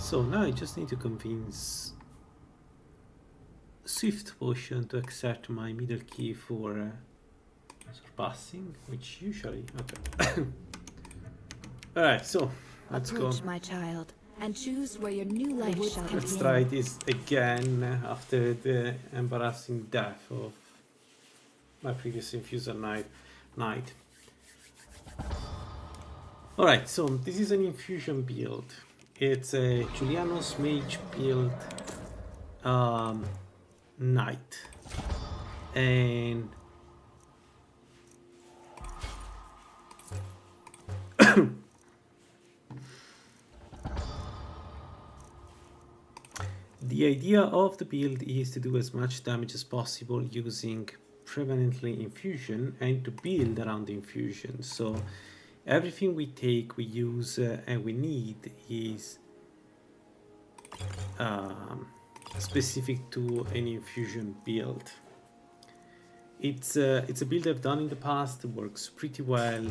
So now I just need to convince Swift Potion to accept my middle key for surpassing, which usually... Okay. Alright, so let's Approach, go. my child, and choose where your new life shall begin. Let's try this again after the embarrassing death of my previous infuser knight. Alright, so this is an infusion build. It's a Julianos mage build knight. And the idea of the build is to do as much damage as possible using prevalently infusion and to build around the infusion. So everything we take, we use, and we need is specific to an infusion build. It's a build I've done in the past. It works pretty well,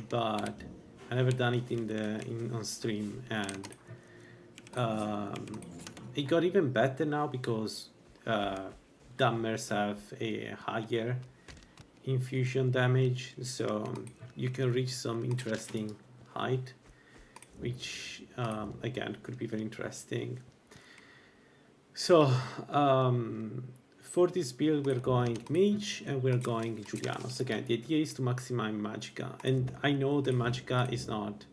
but I never done it on stream, and it got even better now because dammers have a higher infusion damage, so you can reach some interesting height, which again could be very interesting. So for this build we're going mage and we're going Julianos. Again, the idea is to maximize magicka, and I know the magicka is not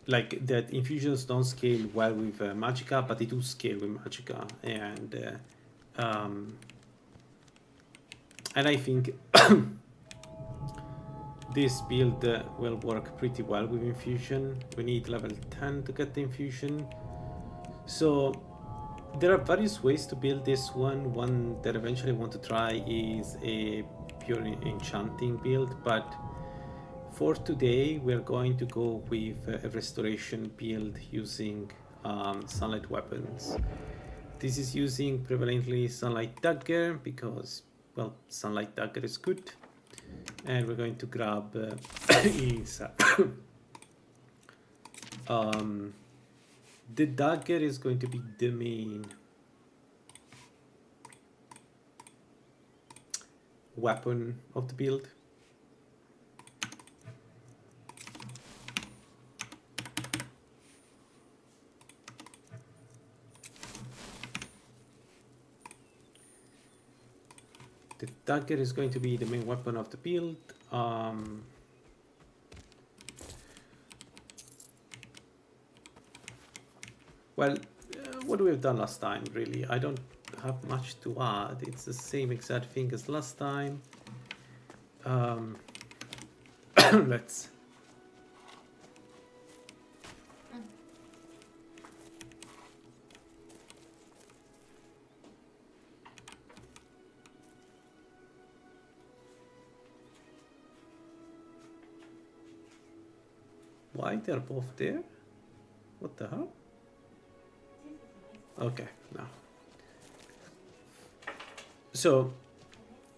like that infusions don't scale well with magicka, but they do scale with magicka, and I think this build will work pretty well with infusion. We need level 10 to get the infusion. So there are various ways to build this one. One that eventually I want to try is a pure enchanting build, but for today we're going to go with a restoration build using sunlight weapons. This is using prevalently sunlight dagger because, well, sunlight dagger is good. And we're going to grab the dagger is going to be the main weapon of the build. The dagger is going to be the main weapon of the build. What we've done last time, really. I don't have much to add. It's the same exact thing as last time. Let's... Why they're both there? What the hell? Okay, now. So,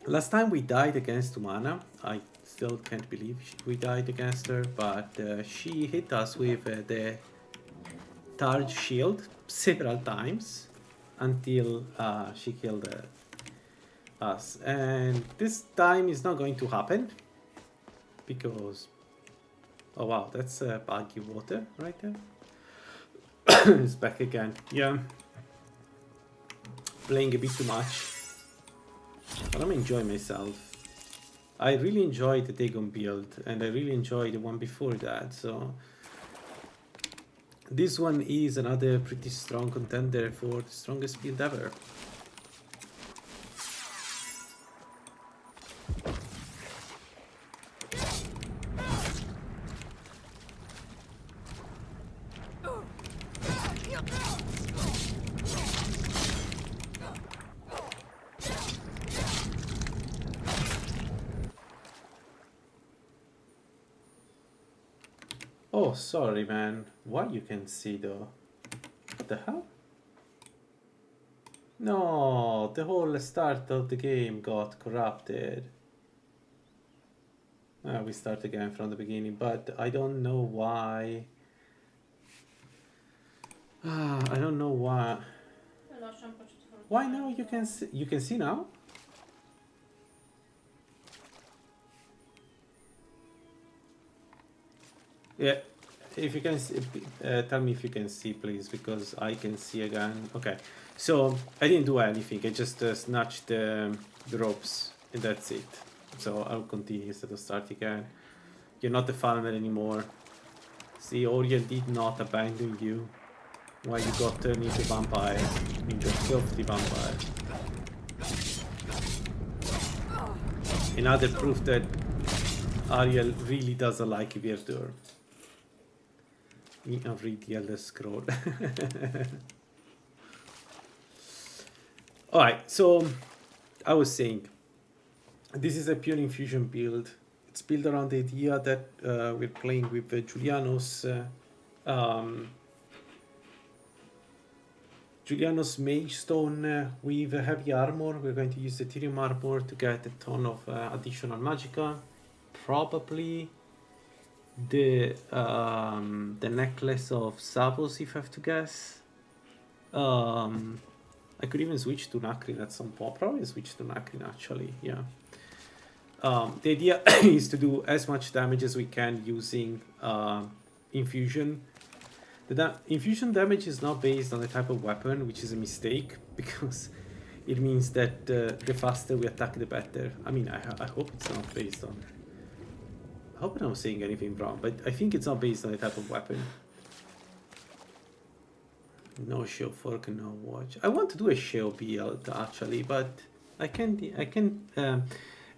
last time we died against Umana. I still can't believe we died against her, but she hit us with the Targe shield several times until she killed us. And this time is not going to happen because... Oh wow, that's buggy water right there. It's back again. Yeah. Playing a bit too much. But I'm enjoying myself. I really enjoyed the Dagon build, and I really enjoyed the one before that, so... This one is another pretty strong contender for the strongest build ever. Oh, sorry, man. Why you can see though? What the hell? No, the whole start of the game got corrupted. We start again from the beginning, but I don't know why. I don't know why. Why now you can see now? Yeah, if you can see, tell me if you can see, please, because I can see again. Okay, so I didn't do anything. I just snatched the ropes, and that's it. So I'll continue instead of start again. You're not a farmer anymore. See, Orion did not abandon you while you got turned into vampire, into a filthy vampire. Another proof that Ariel really doesn't like Verdure. I'll read the Elder Scroll. Alright, so I was saying, this is a pure infusion build. It's built around the idea that we're playing with Julianos. Julianos Mage Stone with heavy armor. We're going to use the Ethereum armor to get a ton of additional magicka. Probably the necklace of Savos, if I have to guess. I could even switch to Nakrin at some point. Probably switch to Nakrin actually, yeah. The idea is to do as much damage as we can using infusion. The infusion damage is not based on the type of weapon, which is a mistake, because it means that the faster we attack, the better. I mean, I hope it's not based on... I hope I'm not saying anything wrong, but I think it's not based on the type of weapon. No shield fork, no watch. I want to do a shield build actually, but I can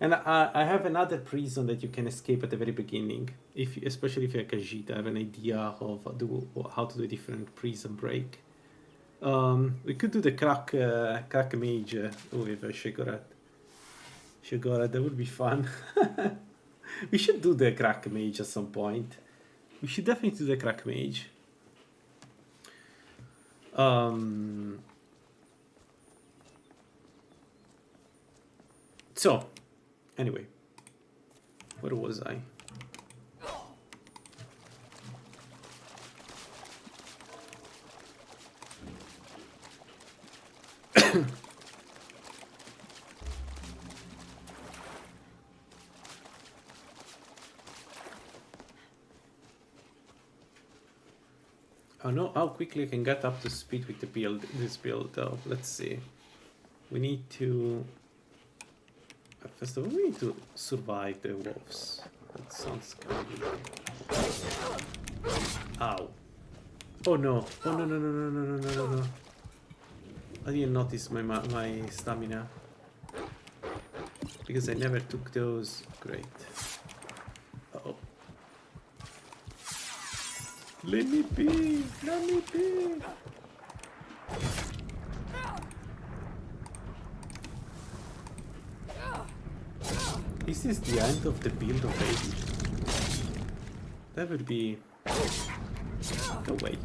and I have another prison that you can escape at the very beginning. Especially if you're Khajiit, I have an idea of how to do a different prison break. We could do the crack mage with Shegorat. That would be fun. We should do the crack mage at some point. We should definitely do the crack mage. So, anyway, where was I? I don't know how quickly I can get up to speed with the build. This build, let's see. We need to. First of all, we need to survive the wolves. That sounds kind of good. Ow! Oh no! Oh no! I didn't notice my stamina because I never took those. Great. Uh-oh. Let me be! Let me be! Is this the end of the build already? That would be... Go away.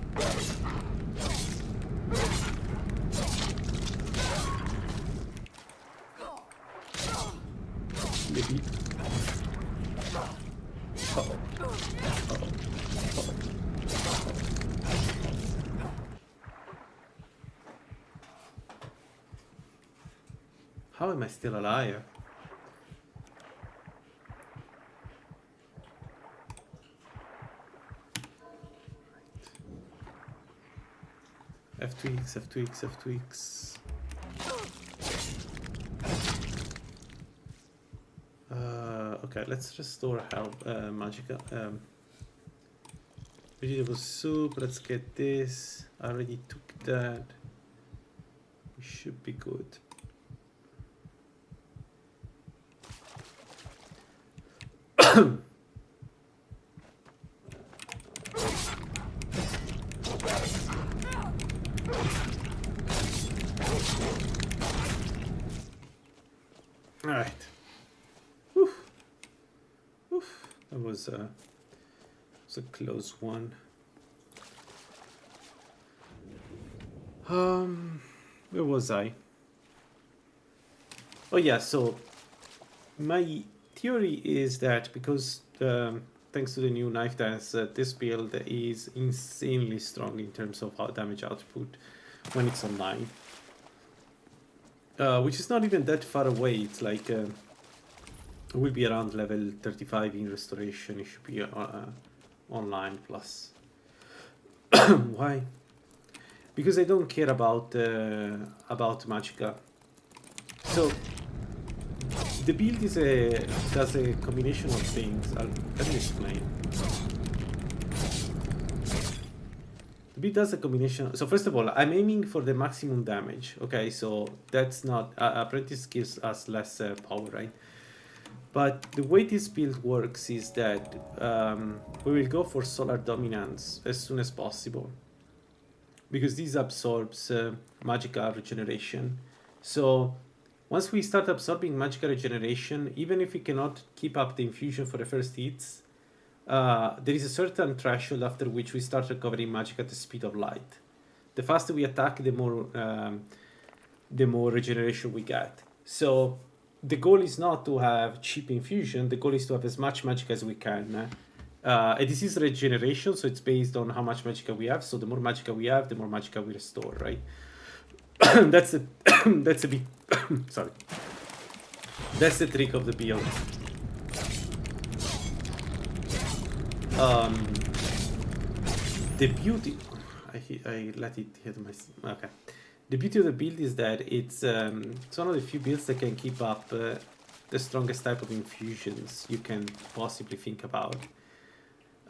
Maybe. Uh-oh. Uh-oh. How am I still alive? F2X. Okay, let's restore health, magicka. Vegetable soup, let's get this. I already took that. We should be good. Alright. That was a close one. Where was I? Oh yeah, so my theory is that because thanks to the new knife dance, this build is insanely strong in terms of how damage output when it's online. Which is not even that far away. It's like it will be around level 35 in restoration. It should be online plus. Why? Because I don't care about Magicka. So the build is does a combination of things. Let me explain. The build does a combination. So first of all, I'm aiming for the maximum damage. Okay, so that's not Apprentice gives us less power, right? But the way this build works is that we will go for Solar Dominance as soon as possible, because this absorbs Magicka regeneration. So once we start absorbing Magicka regeneration, even if we cannot keep up the infusion for the first hits, there is a certain threshold after which we start recovering magic at the speed of light. The faster we attack, the more regeneration we get. So the goal is not to have cheap infusion. The goal is to have as much magic as we can. And this is regeneration, so it's based on how much magicka we have. So the more magicka we have, the more magicka we restore, right? That's a bit sorry. That's the trick of the build. The beauty, I let it hit my, okay. The beauty of the build is that it's one of the few builds that can keep up the strongest type of infusions you can possibly think about.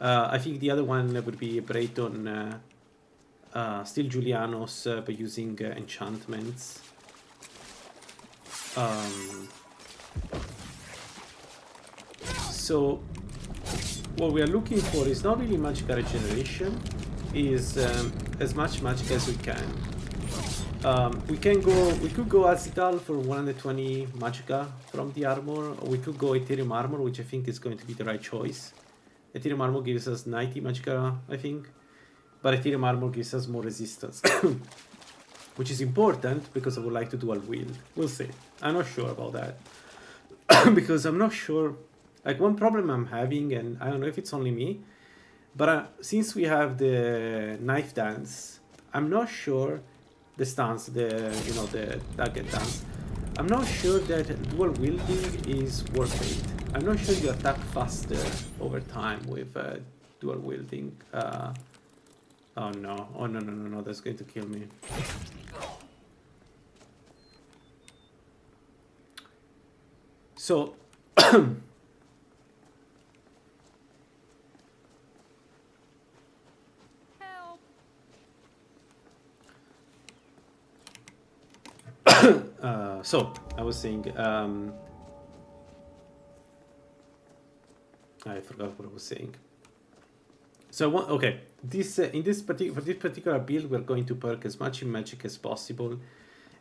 I think the other one would be Brayton, still Julianos, but using enchantments. So what we are looking for is not really magicka regeneration, is as much magic as we can. We could go Azital for 120 magicka from the armor, or we could go Ethereum armor, which I think is going to be the right choice. Ethereum armor gives us 90 magicka, I think, but Ethereum armor gives us more resistance, which is important because I would like to dual wield. We'll see. I'm not sure about that because I'm not sure. Like, one problem I'm having, and I don't know if it's only me, but since we have the knife dance, I'm not sure the stance, the target dance. I'm not sure that dual wielding is worth it. I'm not sure you attack faster over time with dual wielding. Oh no, that's going to kill me. So so I was saying, I forgot what I was saying. So okay, for this particular build, we're going to perk as much in magic as possible,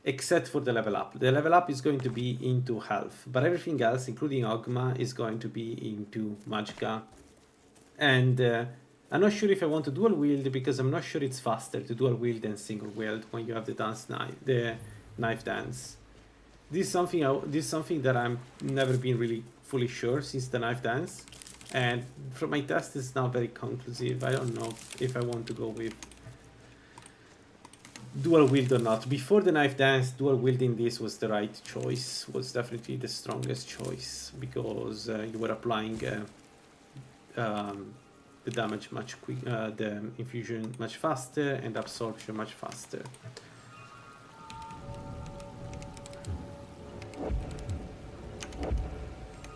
except for the level up. The level up is going to be into health, but everything else, including Ogma, is going to be into magicka. And I'm not sure if I want to dual wield, because I'm not sure it's faster to dual wield than single wield when you have the knife dance. This is something that I'm never been really fully sure since the knife dance, and from my test it's not very conclusive. I don't know if I want to go with dual wield or not. Before the knife dance, dual wielding this was the right choice, was definitely the strongest choice, because you were applying the damage much quicker, the infusion much faster, and absorption much faster.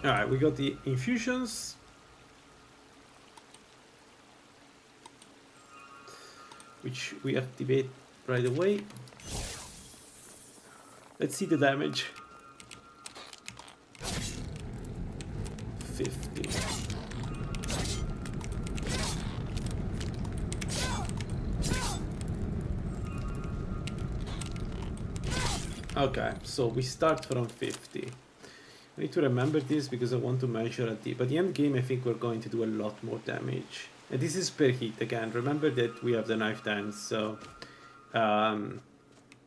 Alright, we got the infusions. Which we activate right away. Let's see the damage. 50. Okay, so we start from 50. I need to remember this because I want to measure at the end game. I think we're going to do a lot more damage, and this is per hit again. Remember that we have the knife dance, so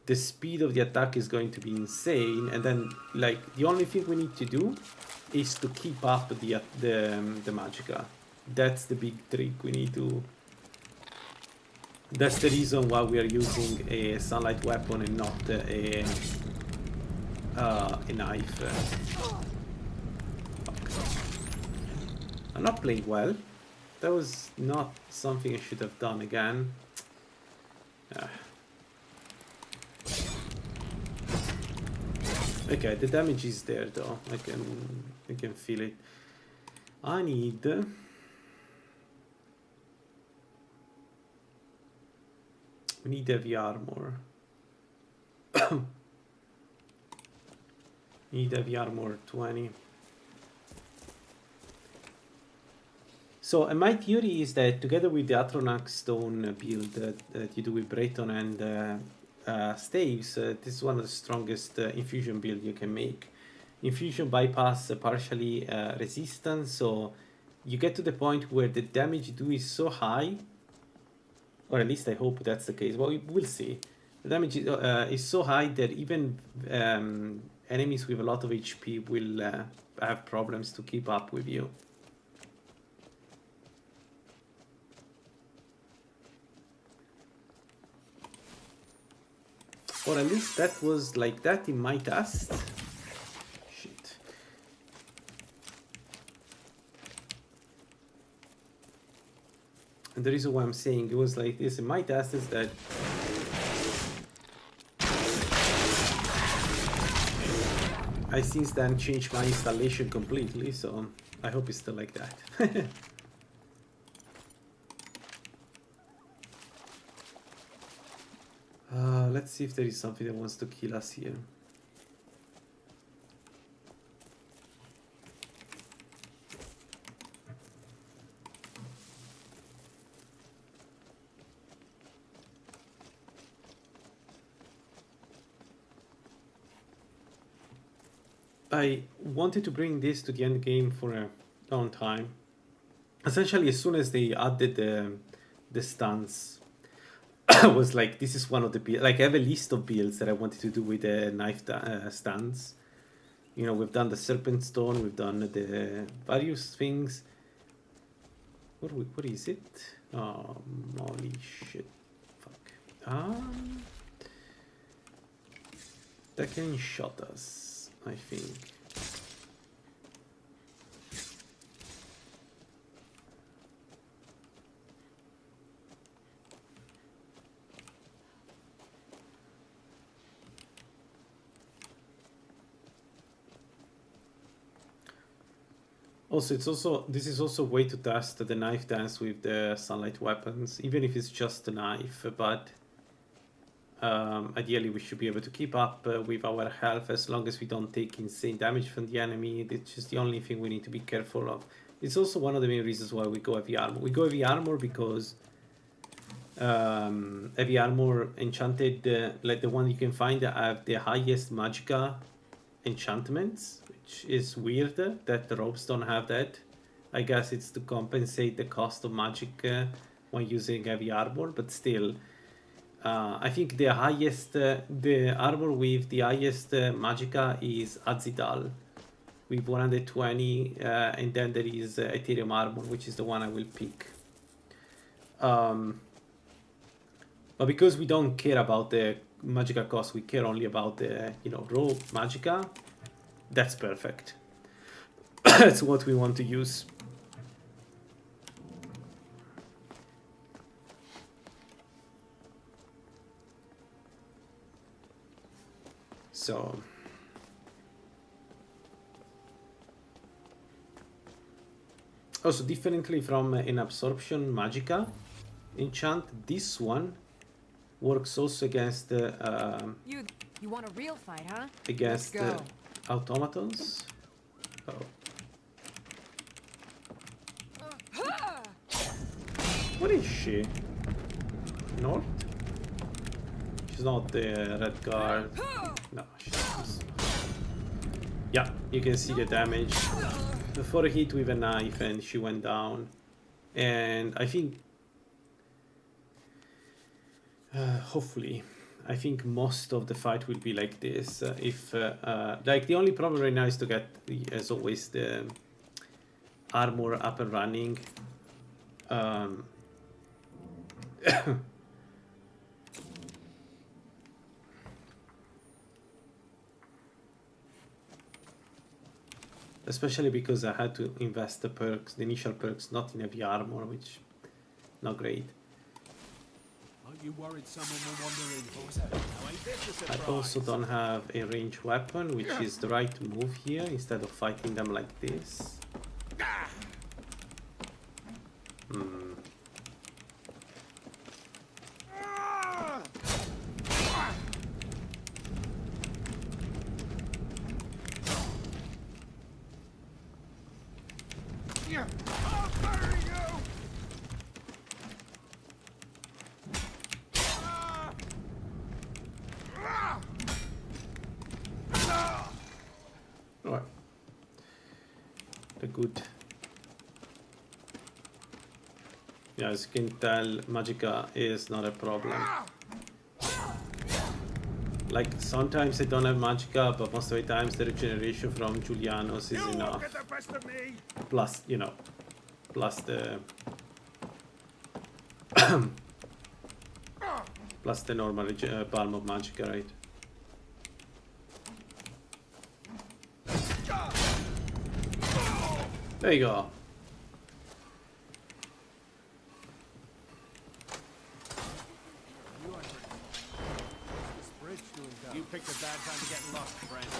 the speed of the attack is going to be insane, and then like the only thing we need to do is to keep up the magicka. That's the big trick we need to. That's the reason why we are using a sunlight weapon and not a knife. I'm not playing well. That was not something I should have done again. Okay, the damage is there though. I can feel it. I need we need heavy armor. Need heavy armor 20. So my theory is that together with the Atronax stone build that you do with Breton and staves, this is one of the strongest infusion build you can make. Infusion bypass partially resistance, so you get to the point where the damage you do is so high, or at least I hope that's the case. Well, we'll see. The damage is so high that even enemies with a lot of HP will have problems to keep up with you. Or at least that was like that in my test. Shit. And the reason why I'm saying it was like this in my test is that I since then changed my installation completely, so I hope it's still like that. Let's see if there is something that wants to kill us here. I wanted to bring this to the end game for a long time. Essentially, as soon as they added the stunts, I was like, this is one of the builds. Like, I have a list of builds that I wanted to do with the knife stance. You know, we've done the serpent stone, we've done the various things. What is it? Oh, holy shit! Fuck. That can shot us, I think. Also, this is also a way to test the knife dance with the sunlight weapons, even if it's just a knife. But ideally, we should be able to keep up with our health as long as we don't take insane damage from the enemy. It's just the only thing we need to be careful of. It's also one of the main reasons why we go heavy armor. We go heavy armor because heavy armor enchanted, like the one you can find, have the highest magicka enchantments, which is weird that the robes don't have that. I guess it's to compensate the cost of magic when using heavy armor, but still, I think the highest, the armor with the highest magicka is Azidal with 120, and then there is Ethereum armor, which is the one I will pick. But because we don't care about the magicka cost, we care only about the raw magicka. That's perfect. That's what we want to use. So also differently from an absorption magicka enchant, this one works also against You want a real fight, huh? against automatons. Oh. What is she? North? She's not the red guard. No, she's... Yeah, you can see the damage. Before a hit with a knife and she went down. And I think... hopefully I think most of the fight will be like this. If like the only problem right now is to get, as always, the armor up and running. Especially because I had to invest the perks, the initial perks, not in heavy armor, which not great. Aren't you worried someone will wander in? What was that? Now, ain't this a I surprise? also don't have a ranged weapon, which is the right move here, instead of fighting them like this. Alright. The good. Yeah, as you can tell, Magicka is not a problem. Like, sometimes I don't have Magicka, but most of the times the regeneration from Julianos is enough. Plus, you know, plus the... plus the normal palm of Magicka, right? There you go. You picked a bad time to get lost, friend.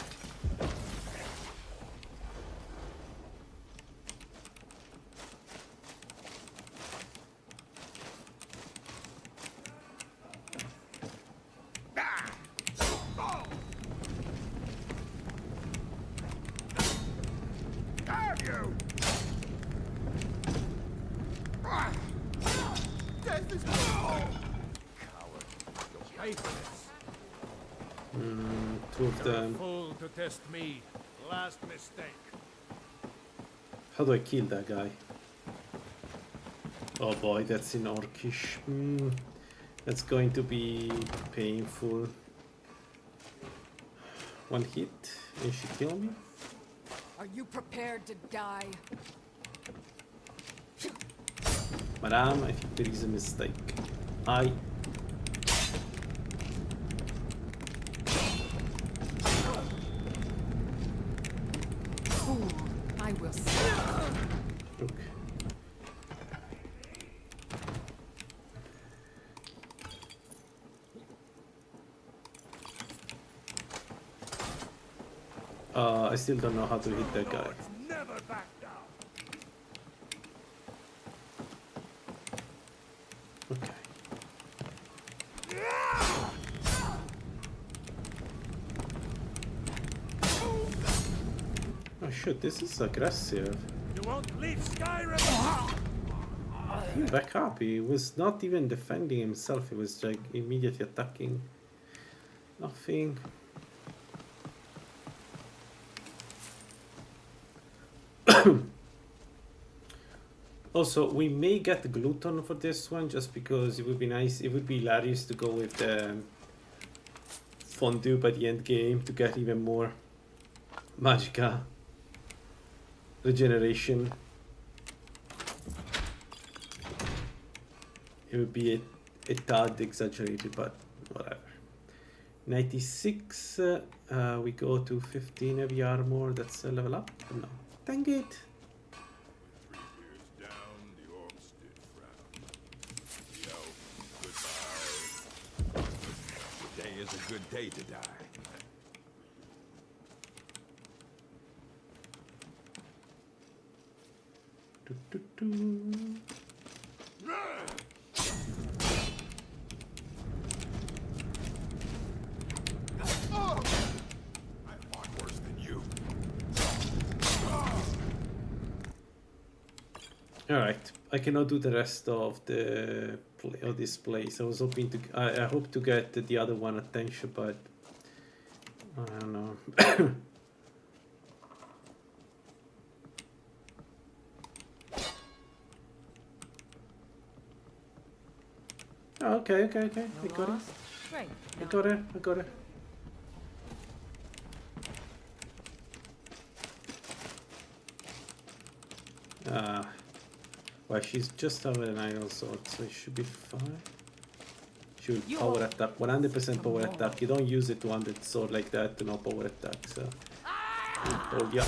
Two of them. Fool to test me. Last mistake. How do I kill that guy? Oh boy, that's in Orcish. That's going to be painful. One hit, and she kill me? Are you prepared to die? Madame, I think there is a mistake. I will see. Okay. I still don't know how to hit that guy. Never back down. Okay. Oh shit, this is aggressive. You won't leave Skyrim. Back up, he was not even defending himself, he was like immediately attacking. Nothing. Also, we may get Glutton for this one, just because it would be nice, it would be hilarious to go with the Fondue by the end game to get even more Magicka regeneration. It would be a tad exaggerated, but whatever. 96, we go to 15 heavy armor, that's a level up? No. Dang it! Today is a good day to die. I fought worse than you. Alright, I cannot do the rest of the of this place. I was hoping to, I hope to get the other one attention, but I don't know. Okay. I got it. Great. I got it. I got it. Well, she's just over an idle sword, so it should be fine. She will power attack, 100% power attack. You don't use it one-handed sword like that to no power attack, so. Oh, yeah.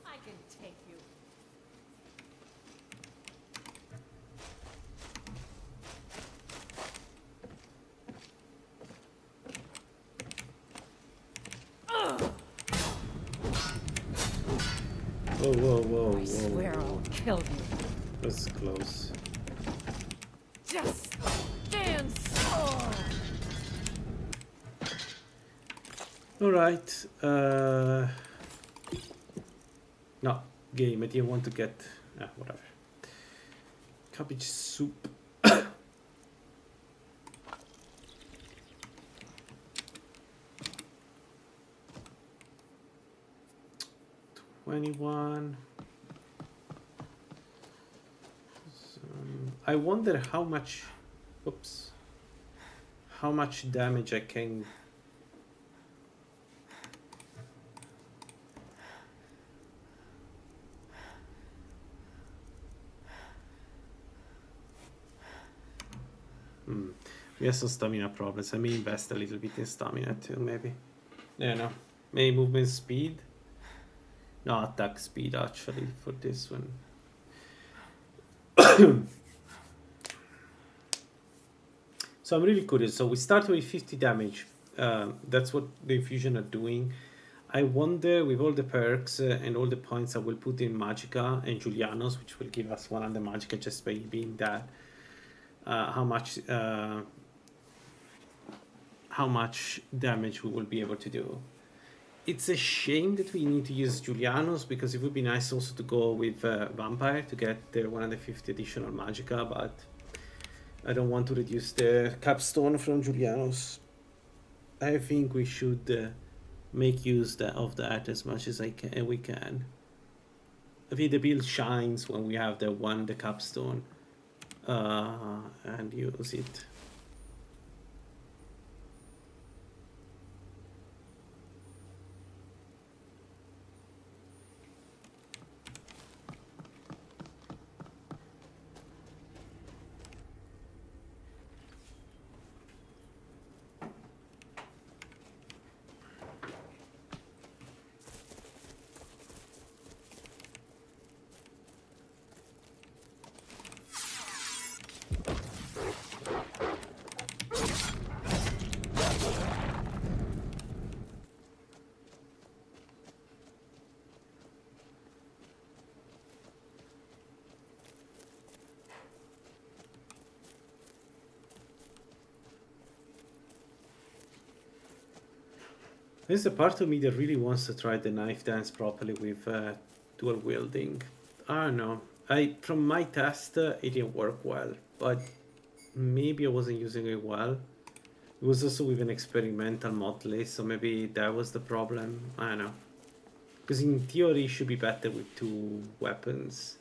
I can take you. Whoa, whoa, whoa, I swear I'll kill you. That's close. Just stand still. Alright. No, game. I didn't want to get. Whatever. Cabbage soup. 21. I wonder how much. Oops. How much damage I can. We have some stamina problems. I may invest a little bit in stamina too, maybe. Yeah, no. Maybe movement speed. No, attack speed actually for this one. So I'm really curious. So we start with 50 damage. That's what the infusion are doing. I wonder with all the perks and all the points I will put in Magica and Julianos, which will give us 100 Magica just by being that. How much damage we will be able to do. It's a shame that we need to use Julianos because it would be nice also to go with Vampire to get the 150 additional Magica, but I don't want to reduce the capstone from Julianos. I think we should make use of that as much as we can. I think the build shines when we have the capstone and use it. There's a part of me that really wants to try the knife dance properly with dual wielding. I don't know. From my test, it didn't work well, but maybe I wasn't using it well. It was also with an experimental mod list, so maybe that was the problem. I don't know. Because in theory, it should be better with 2 weapons.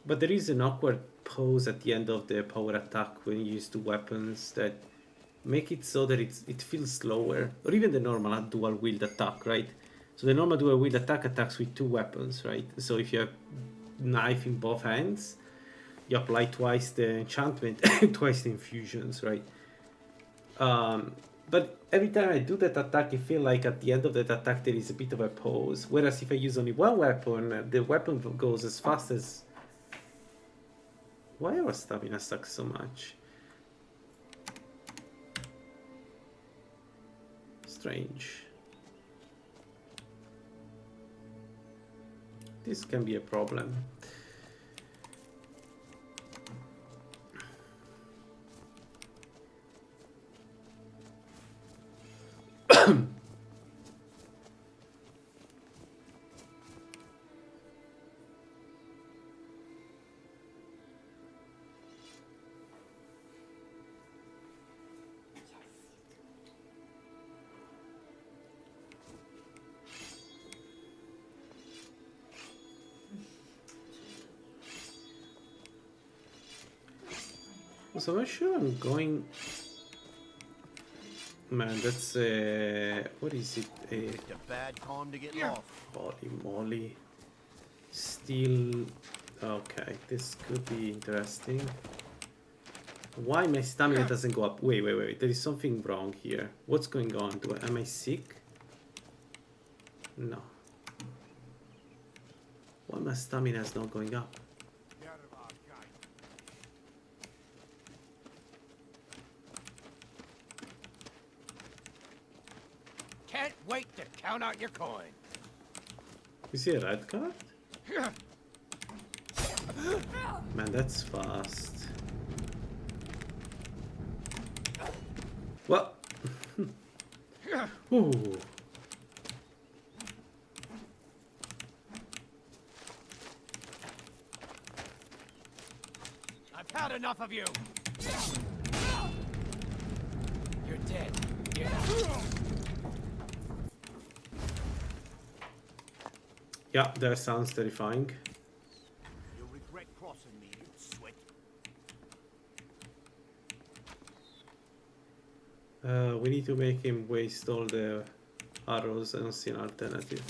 But there is an awkward pose at the end of the power attack when you use 2 weapons that make it so that it feels slower, or even the normal dual wield attack, right? So the normal dual wield attack attacks with 2 weapons, right? So if you have knife in both hands, you apply twice the enchantment, twice the infusions, right? But every time I do that attack, I feel like at the end of that attack there is a bit of a pause. Whereas if I use only 1 weapon, the weapon goes as fast as. Why our stamina sucks so much? Strange. This can be a problem. So I'm not sure I'm going. Man, that's what is it? Picked a bad time to get lost. Holy moly! Steel. Okay, this could be interesting. Why my stamina doesn't go up? Wait. There is something wrong here. What's going on? Am I sick? No. Why my stamina is not going up? Can't wait to count out your coin. You see a red card? Man, that's fast. What? Ooh. I've had enough of you. You're dead. Yeah, that sounds terrifying. You'll regret crossing me, you swit. We need to make him waste all the arrows. I don't see an alternative.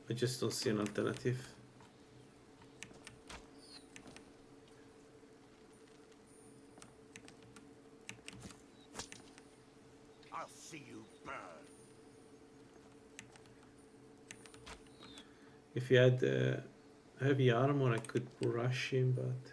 I just don't see an alternative. I'll see you burn. If he had heavy armor, I could rush him, but...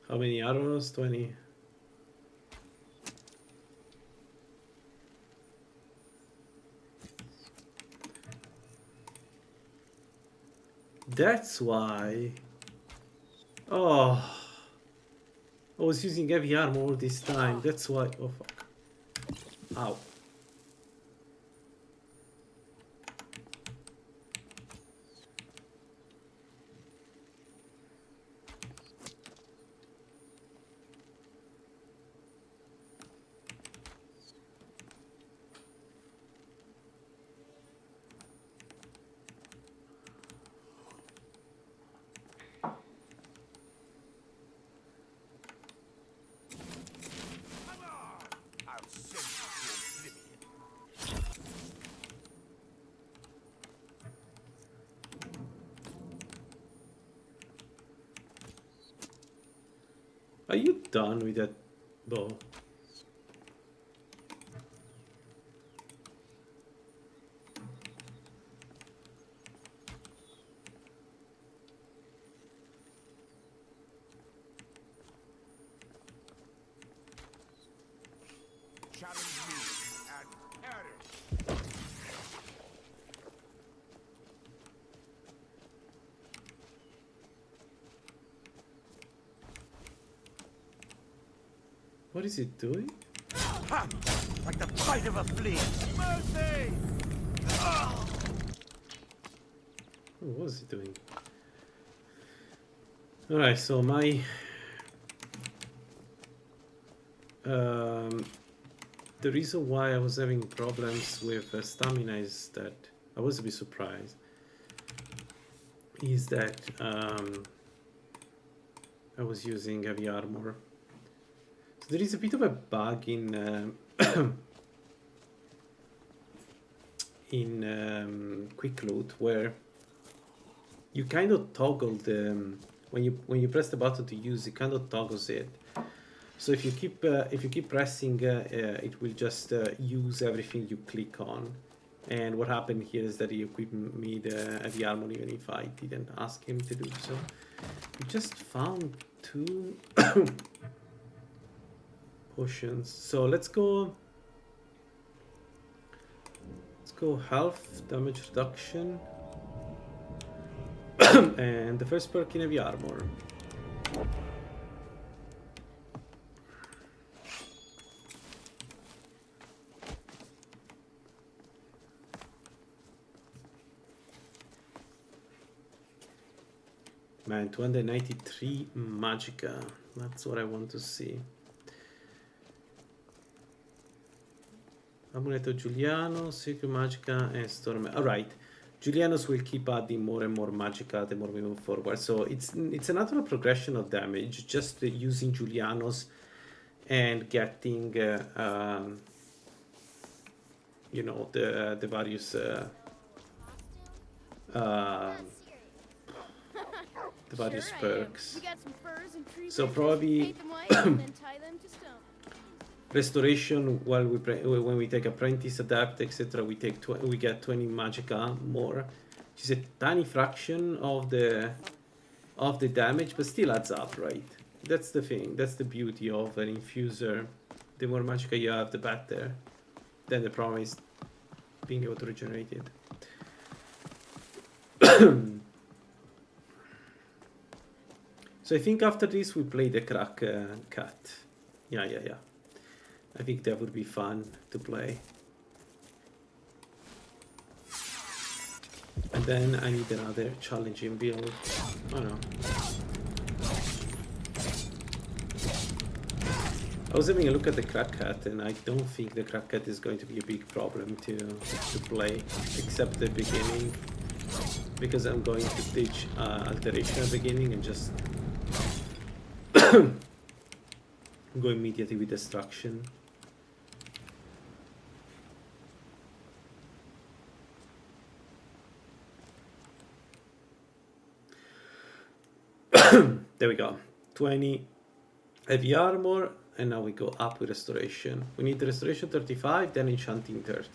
How many arrows? 20. That's why. Oh. I was using heavy armor all this time. That's why. Oh fuck. Ow. I'll send you to oblivion. Are you done with that bow? Challenge me and perish. What is it doing? Ha! Like the bite of a flea. Mercy! What was it doing? Alright, so my... the reason why I was having problems with stamina is that... I was a bit surprised. Is that I was using heavy armor. So there is a bit of a bug in... in quick loot where you kind of toggle the when you press the button to use it, kind of toggles it. So if you keep pressing, it will just use everything you click on. And what happened here is that he equipped me the heavy armor even if I didn't ask him to do so. We just found 2 potions. So let's go health, damage reduction, and the first perk in heavy armor. Man, 293 Magica. That's what I want to see. Amuleto Juliano, Secret Magica, and Storm. Alright. Julianos will keep adding more and more Magica the more we move forward. So it's a natural progression of damage, just using Julianos and getting you know, the various perks. We got some furs and tree So branches, probably paint them white, and then tie them to stone. restoration while when we take apprentice, adapt, etc. We take we get 20 Magica more, which is a tiny fraction of the damage, but still adds up, right? That's the thing. That's the beauty of an infuser. The more Magica you have, the better. Then the problem is being able to regenerate it. So I think after this we play the crack cat. Yeah. I think that would be fun to play. And then I need another challenging build. Oh no. I was having a look at the crack cat, and I don't think the crack cat is going to be a big problem to play, except the beginning, because I'm going to teach alteration at the beginning and just go immediately with destruction. There we go. 20 heavy armor, and now we go up with restoration. We need the restoration 35, then enchanting 30.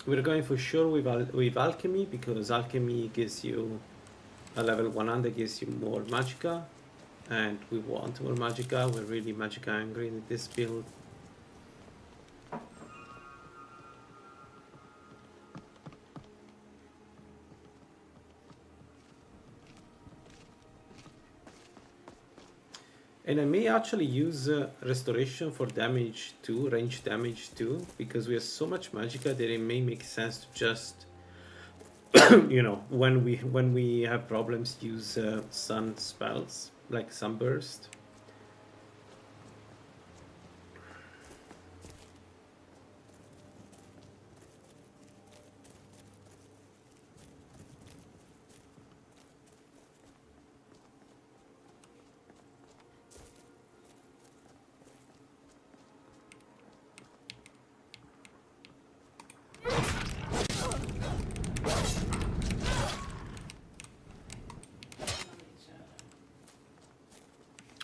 We're going for sure with alchemy, because alchemy gives you a level 100, gives you more magicka, and we want more magicka. We're really magicka angry in this build. And I may actually use restoration for damage too, range damage too, because we have so much magicka that it may make sense to just, you know, when we have problems, use sun spells like sunburst.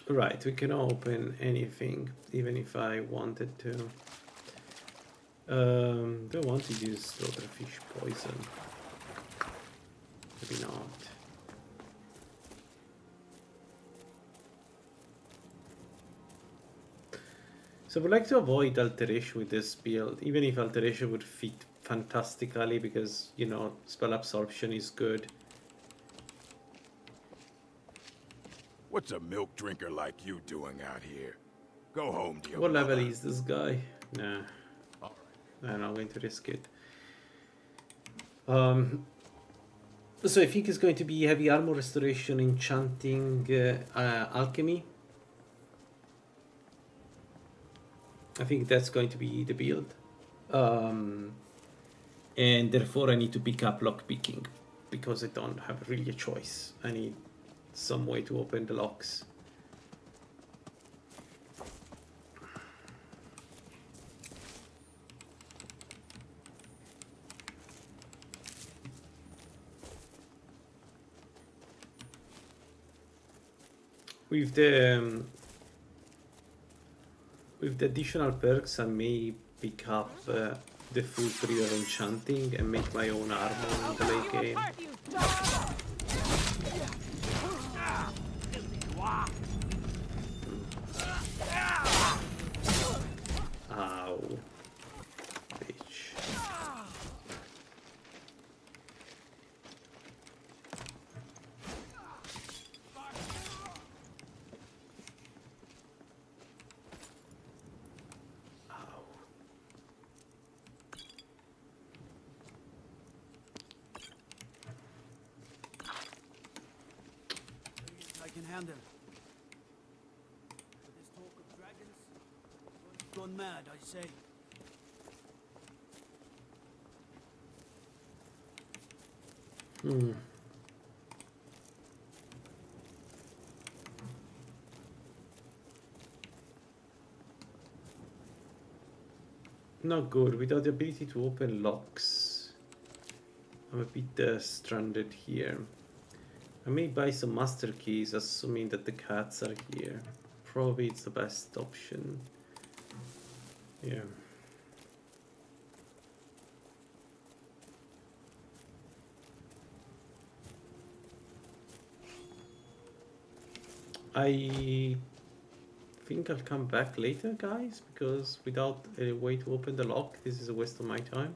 Right, we can open anything, even if I wanted to. Do I want to use slaughterfish poison? Maybe not. So I would like to avoid alteration with this build, even if alteration would fit fantastically, because, you know, spell absorption is good. What's a milk drinker like you doing out here? Go home to your What level mother. is this guy? Nah, All right. I'm not going to risk it. So I think it's going to be heavy armor, restoration, enchanting, alchemy. I think that's going to be the build. And therefore I need to pick up lockpicking, because I don't have really a choice. I need some way to open the locks. With the additional perks, I may pick up the full 3 of enchanting and make my own armor in the late game. You dog! Ow. Bitch. Ow. I can handle. But this talk of dragons, gone mad, I say. Not good. Without the ability to open locks, I'm a bit stranded here. I may buy some master keys, assuming that the cats are here. Probably it's the best option. Yeah. I think I'll come back later, guys, because without a way to open the lock, this is a waste of my time.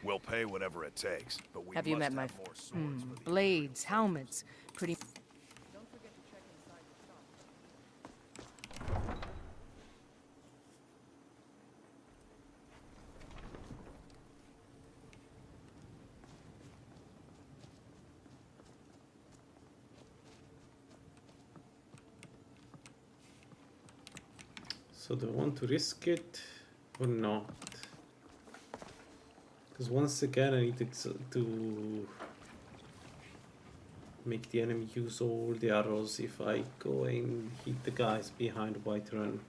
We'll pay whatever it takes, but we Have you must met my have more swords for the blades, helmets, pretty... So do I want to risk it or not? Because once again I need to make the enemy use all the arrows if I go and hit the guys behind Whiterun.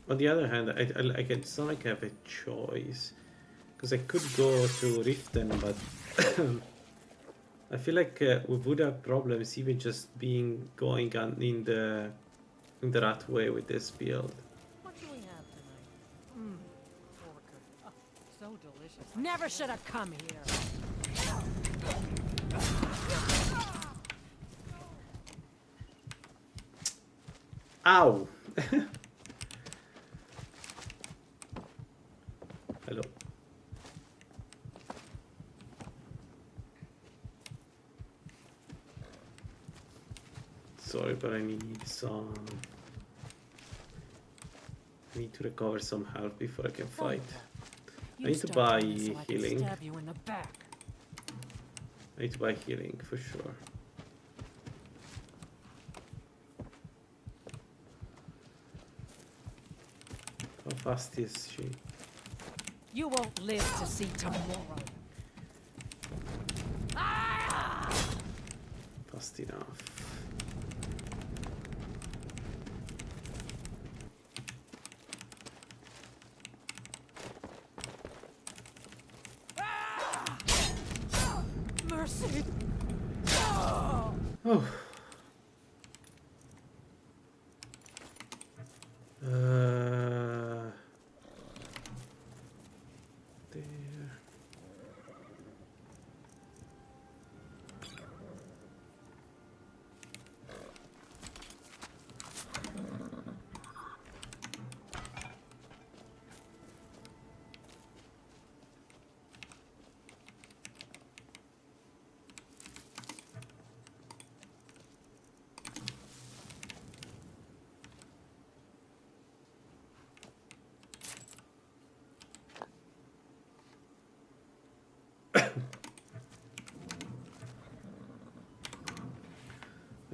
On the other hand, it's not like I have a choice, because I could go to Riften, but I feel like we would have problems even just going on in the right way with this build. What do we have tonight? Porker. Oh, so delicious. Never should have come here. Ow! Hello. Sorry, but I need some... I need to recover some health before I can fight. I need to buy healing. Stab you in the back. I need to buy healing for sure. How fast is she? You won't live to see tomorrow. Fast enough. Mercy! Oh. There.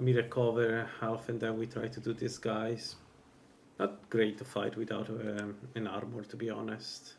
Let me recover health and then we try to do this, guys. Not great to fight without an armor, to be honest.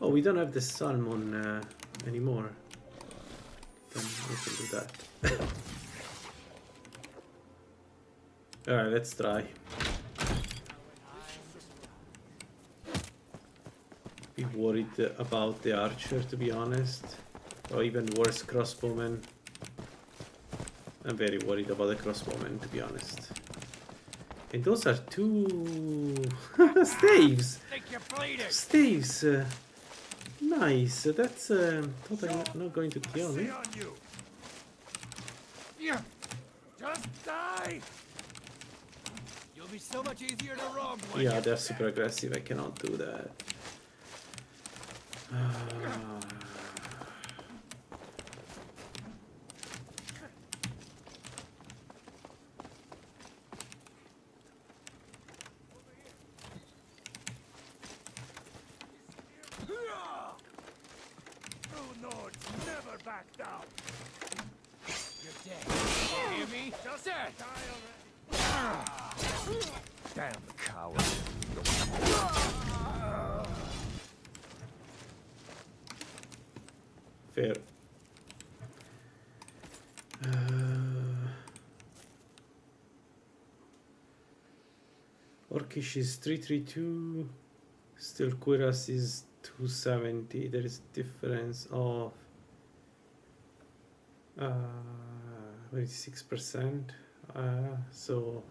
Oh, we don't have the salmon anymore. Then we can do that. Alright, let's try. Be worried about the archer, to be honest. Or even worse, crossbowman. I'm very worried about the crossbowman, to be honest. And those are two staves! Staves! Nice, that's totally not going to kill me. On you. Yeah. Just die. You'll be so much easier to rob. Yeah, they're super aggressive, I cannot do that. True Nords never back down. You're dead. You hear me? Just die already. Damn coward. Fair. Orcish is 332. Still Quiras is 270. There is difference of 26%. So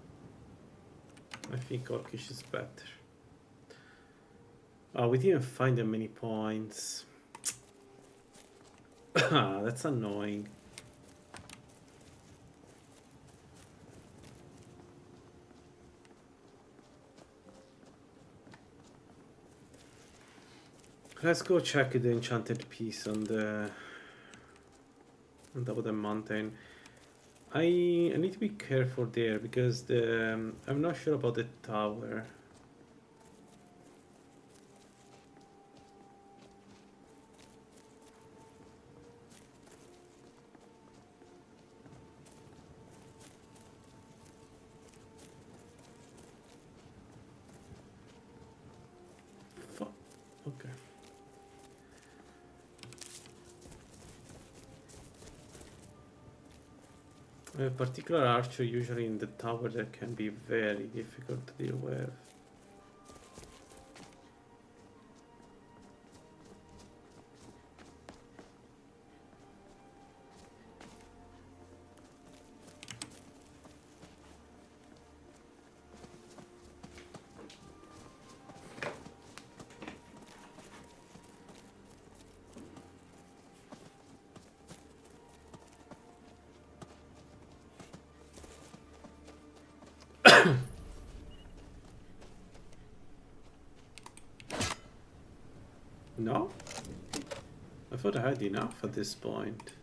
I think Orcish is better. We didn't find that many points. That's annoying. Let's go check the enchanted piece on top of the mountain. I need to be careful there because I'm not sure about the tower. Okay. A particular archer usually in the tower that can be very difficult to deal with. No? I thought I had enough at this point.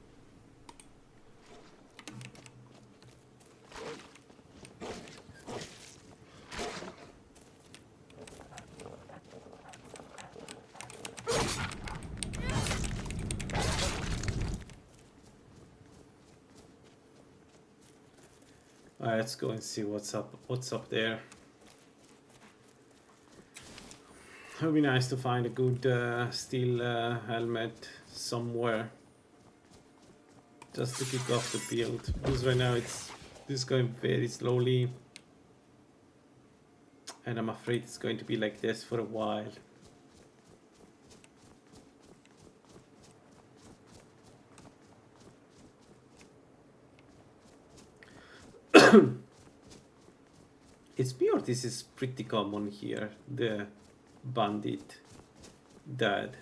Alright, let's go and see what's up there. It would be nice to find a good steel helmet somewhere. Just to kick off the build. Because right now this is going very slowly. And I'm afraid it's going to be like this for a while. It's me or this is pretty common here, the bandit dad.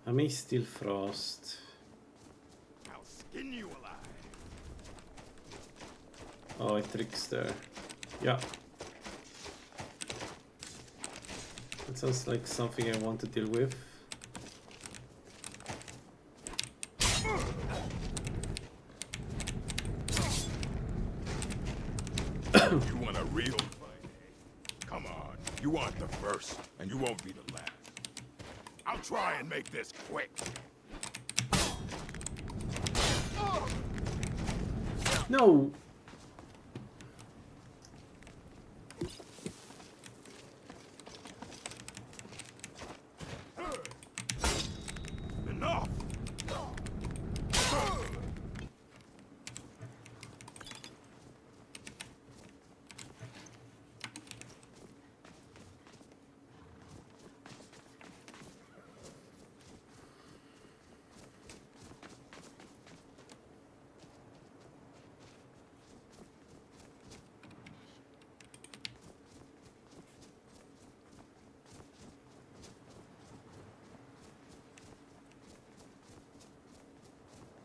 I may still frost. I'll skin you alive. Oh, a trickster. Yeah. That sounds like something I want to deal with. You want a real fight, eh? Come on. You aren't the first, and you won't be the last. I'll try and make this quick. No! Enough!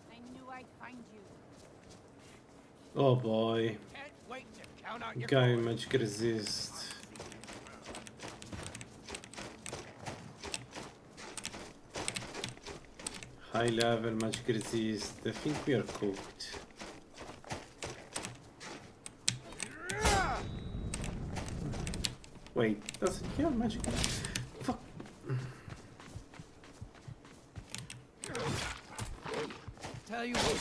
I knew I'd find you. Oh boy. Can't wait to count out your Guy coins. magic resist. High level magic resist. I think we are cooked. Wait, does he have magic? Fuck. Tell you what,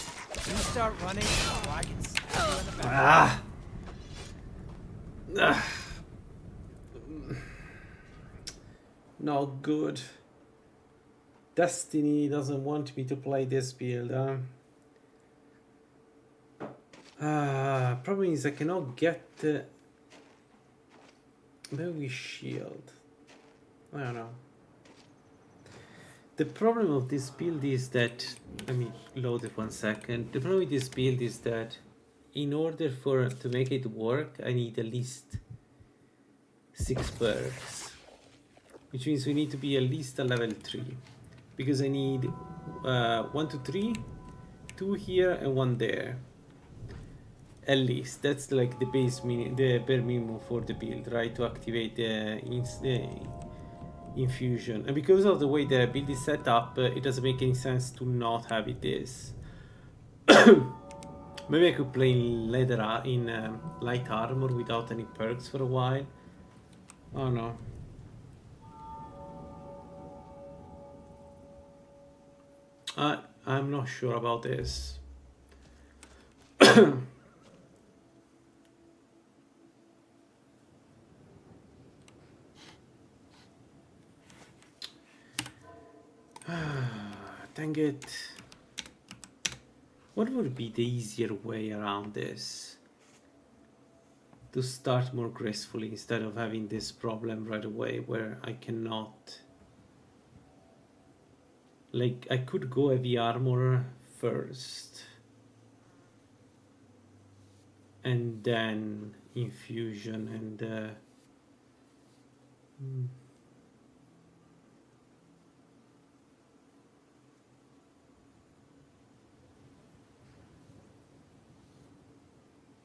you start running, or I can stab you in the back. Ah! Ah. Not good. Destiny doesn't want me to play this build. Problem is I cannot get the maybe shield. I don't know. The problem of this build is that, let me load it 1 second. The problem with this build is that in order to make it work, I need at least 6 perks, which means we need to be at least a level 3, because I need 1 to 3, 2 here and 1 there. At least that's like the the bare minimum for the build, right? To activate the infusion. And because of the way the build is set up, it doesn't make any sense to not have it this. Maybe I could play in light armor without any perks for a while. Oh no. I'm not sure about this. Dang it. What would be the easier way around this? To start more gracefully instead of having this problem right away where I cannot... Like, I could go heavy armor first. And then infusion and...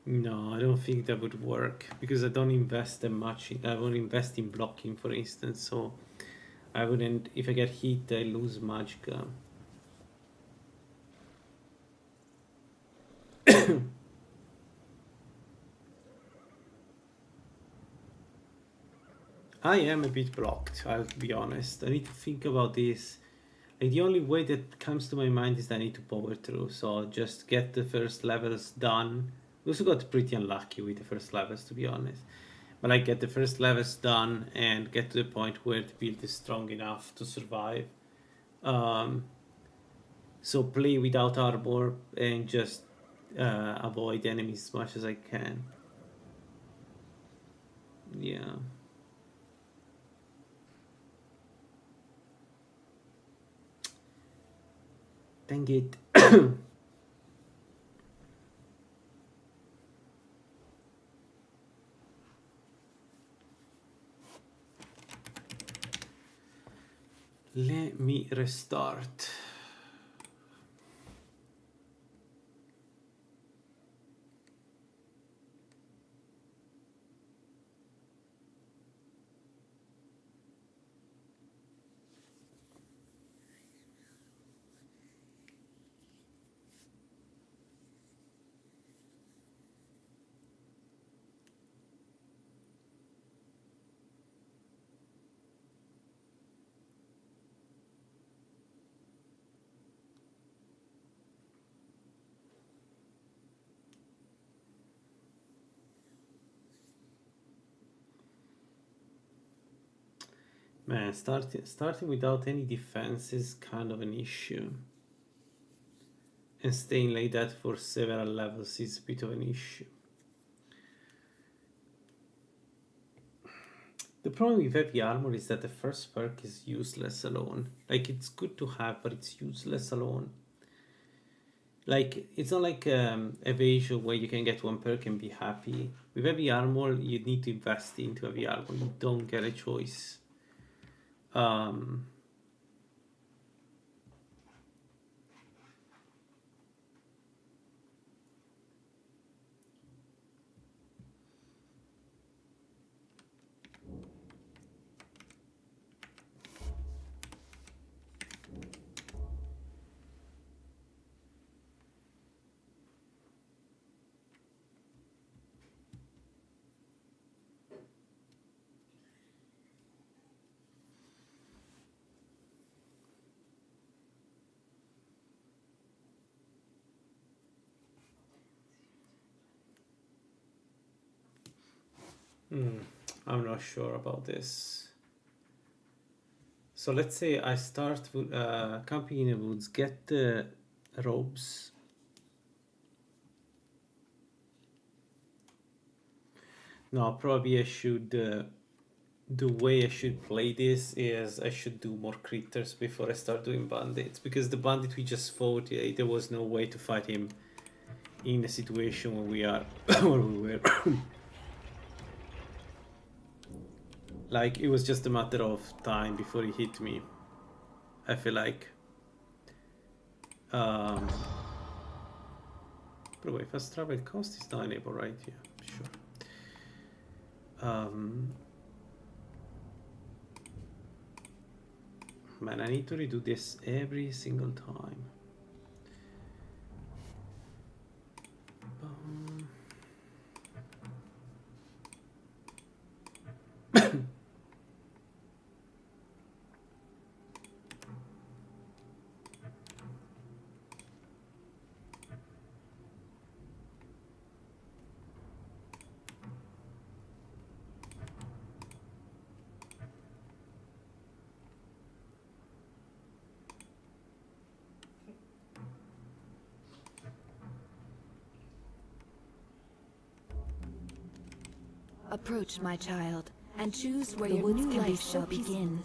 No, I don't think that would work because I don't invest that much. I won't invest in blocking, for instance, so I wouldn't. If I get hit, I lose magicka. I am a bit blocked, I'll be honest. I need to think about this. Like, the only way that comes to my mind is that I need to power through, so just get the first levels done. We also got pretty unlucky with the first levels, to be honest. but like get the first levels done and get to the point where the build is strong enough to survive. So play without armor and just avoid enemies as much as I can. Yeah. Dang it. Let me restart. Man, starting without any defense is kind of an issue. And staying like that for several levels is a bit of an issue. The problem with heavy armor is that the first perk is useless alone. Like, it's good to have, but it's useless alone. Like, it's not like evasion where you can get one perk and be happy. With heavy armor, you need to invest into heavy armor. You don't get a choice. I'm not sure about this. So let's say I start camping in the woods, get the robes. No, probably I should. The way I should play this is I should do more critters before I start doing bandits, because the bandit we just fought, there was no way to fight him in a situation where we are, where we were. Like, it was just a matter of time before he hit me, I feel like. By the way, fast travel cost is not enabled, right? Yeah, sure. Man, I need to redo this every single time. Approach, my child, and choose where your new life shall begin.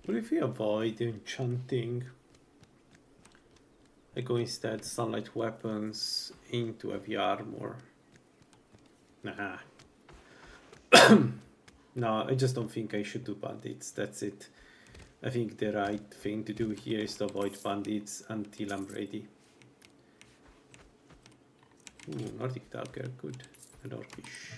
What if we avoid enchanting? I go instead sunlight weapons into heavy armor. Nah. No, I just don't think I should do bandits. That's it. I think the right thing to do here is to avoid bandits until I'm ready. Ooh, Nordic dagger, good. And orcish.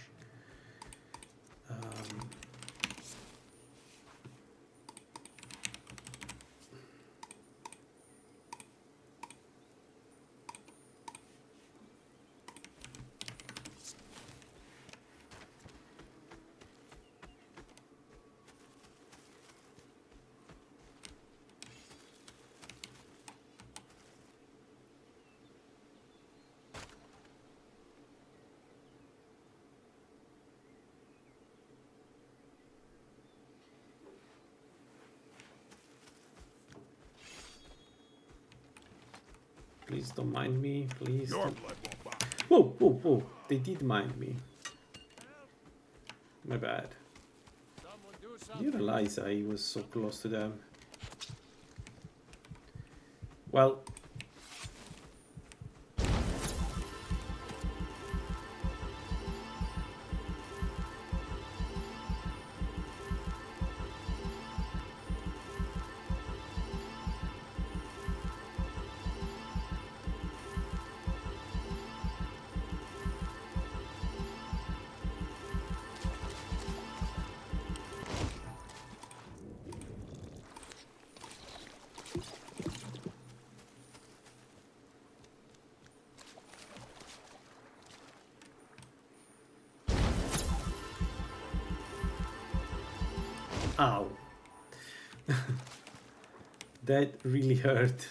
Please don't mind me, please. Your Don't... blood won't bother. Whoa, whoa, whoa. They did mind me. My bad. Someone do You something. realize I was so close to them. Well... Ow. That really hurt.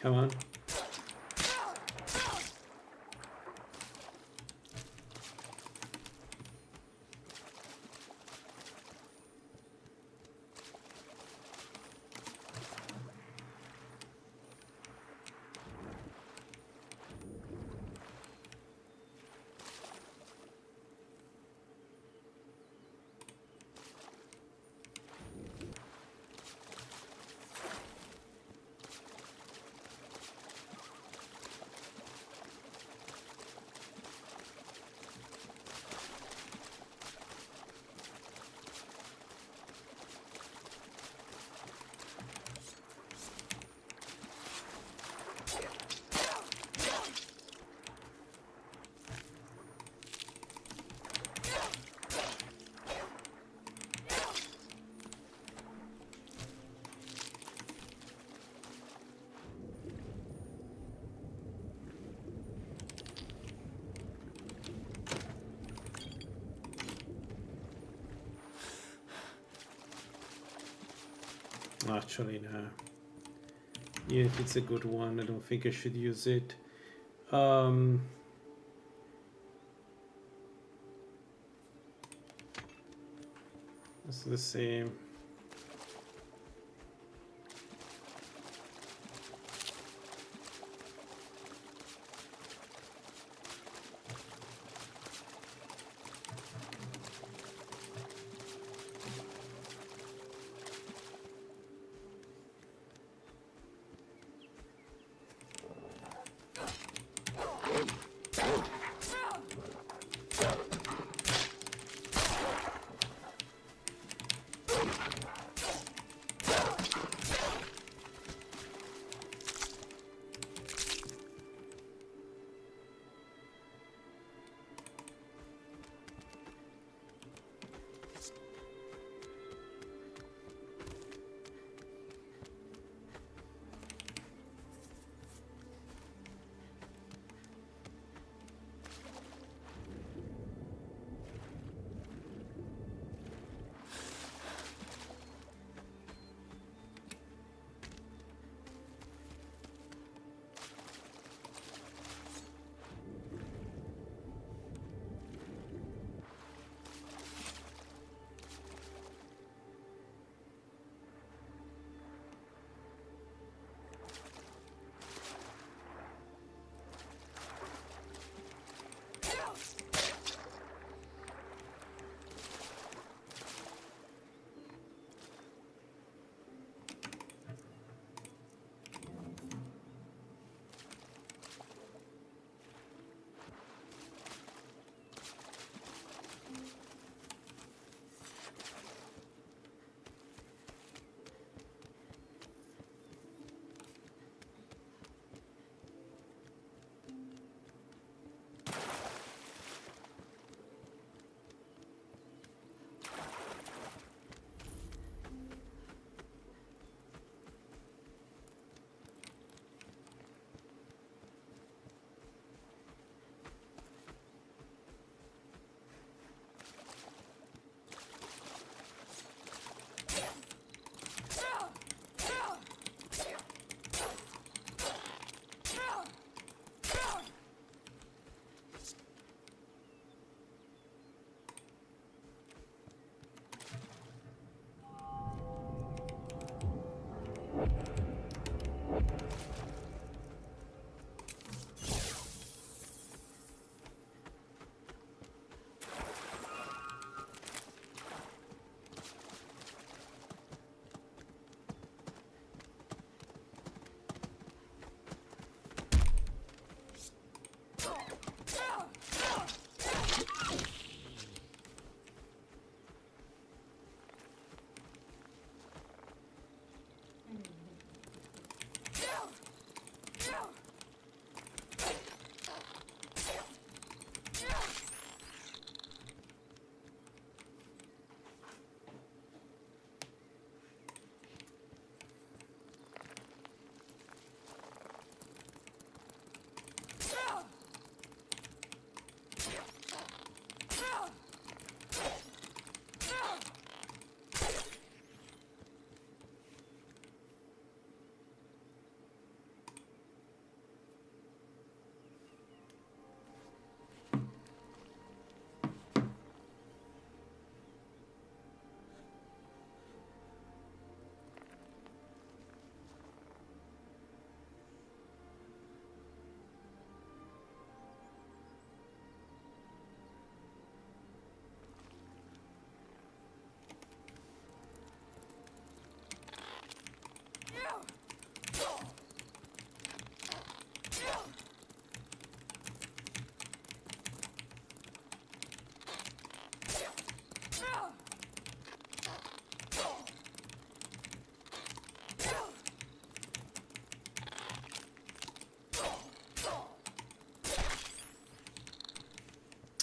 Come on. Actually, no. Even if it's a good one, I don't think I should use it. It's the same.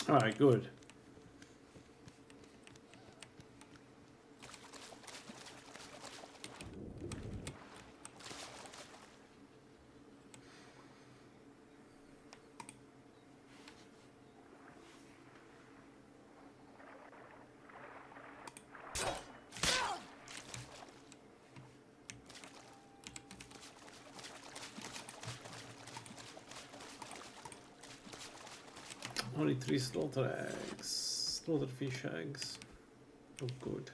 Alright, good. Only 3 slaughter eggs. Slaughter fish eggs. Oh, good.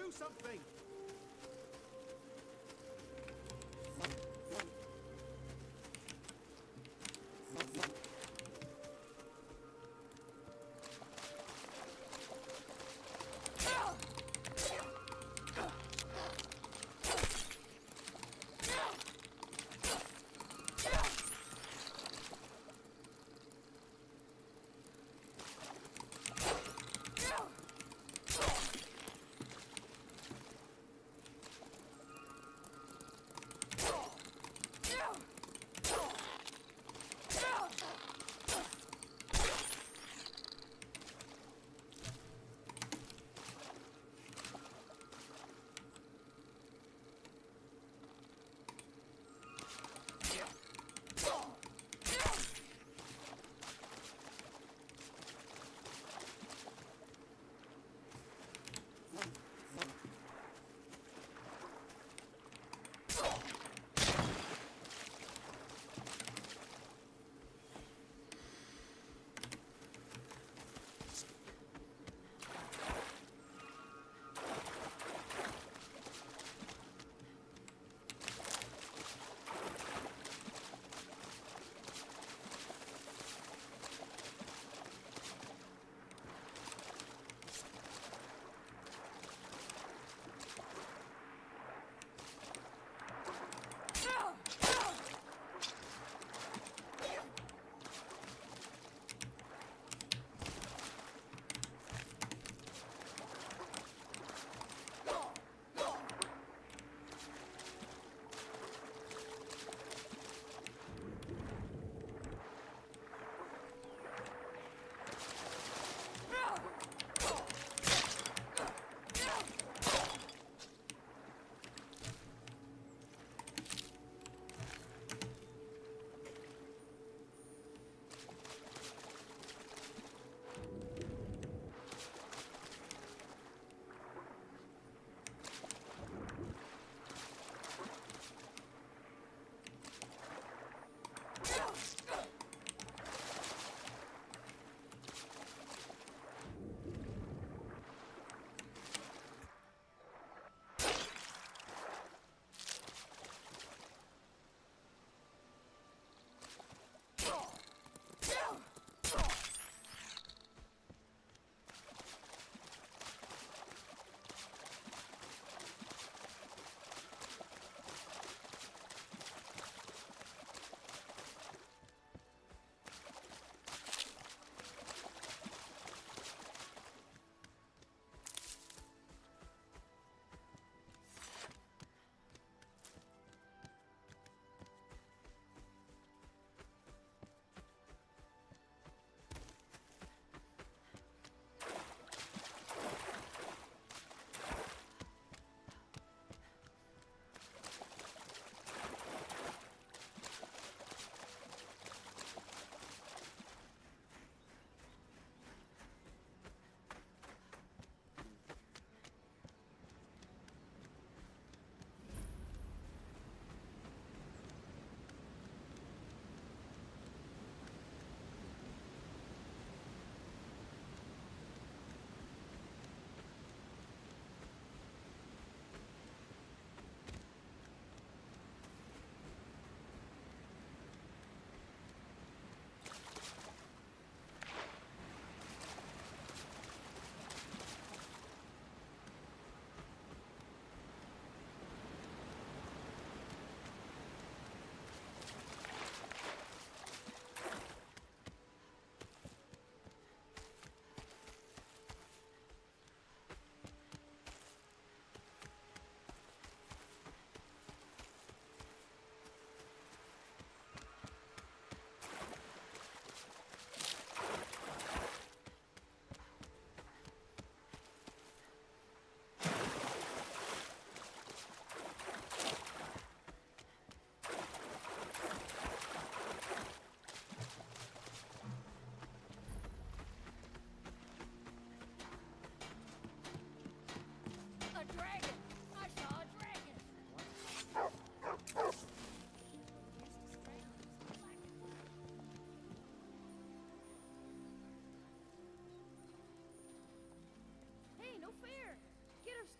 Do something!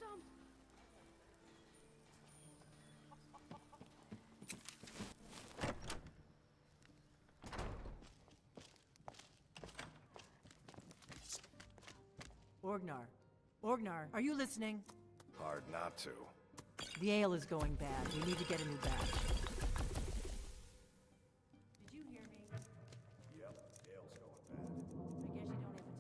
stump. Orgnar. Orgnar, are you listening? Hard not to. The ale is going bad. We need to get a new batch. Did you hear me? Yep, ale's going bad. I guess you don't have to.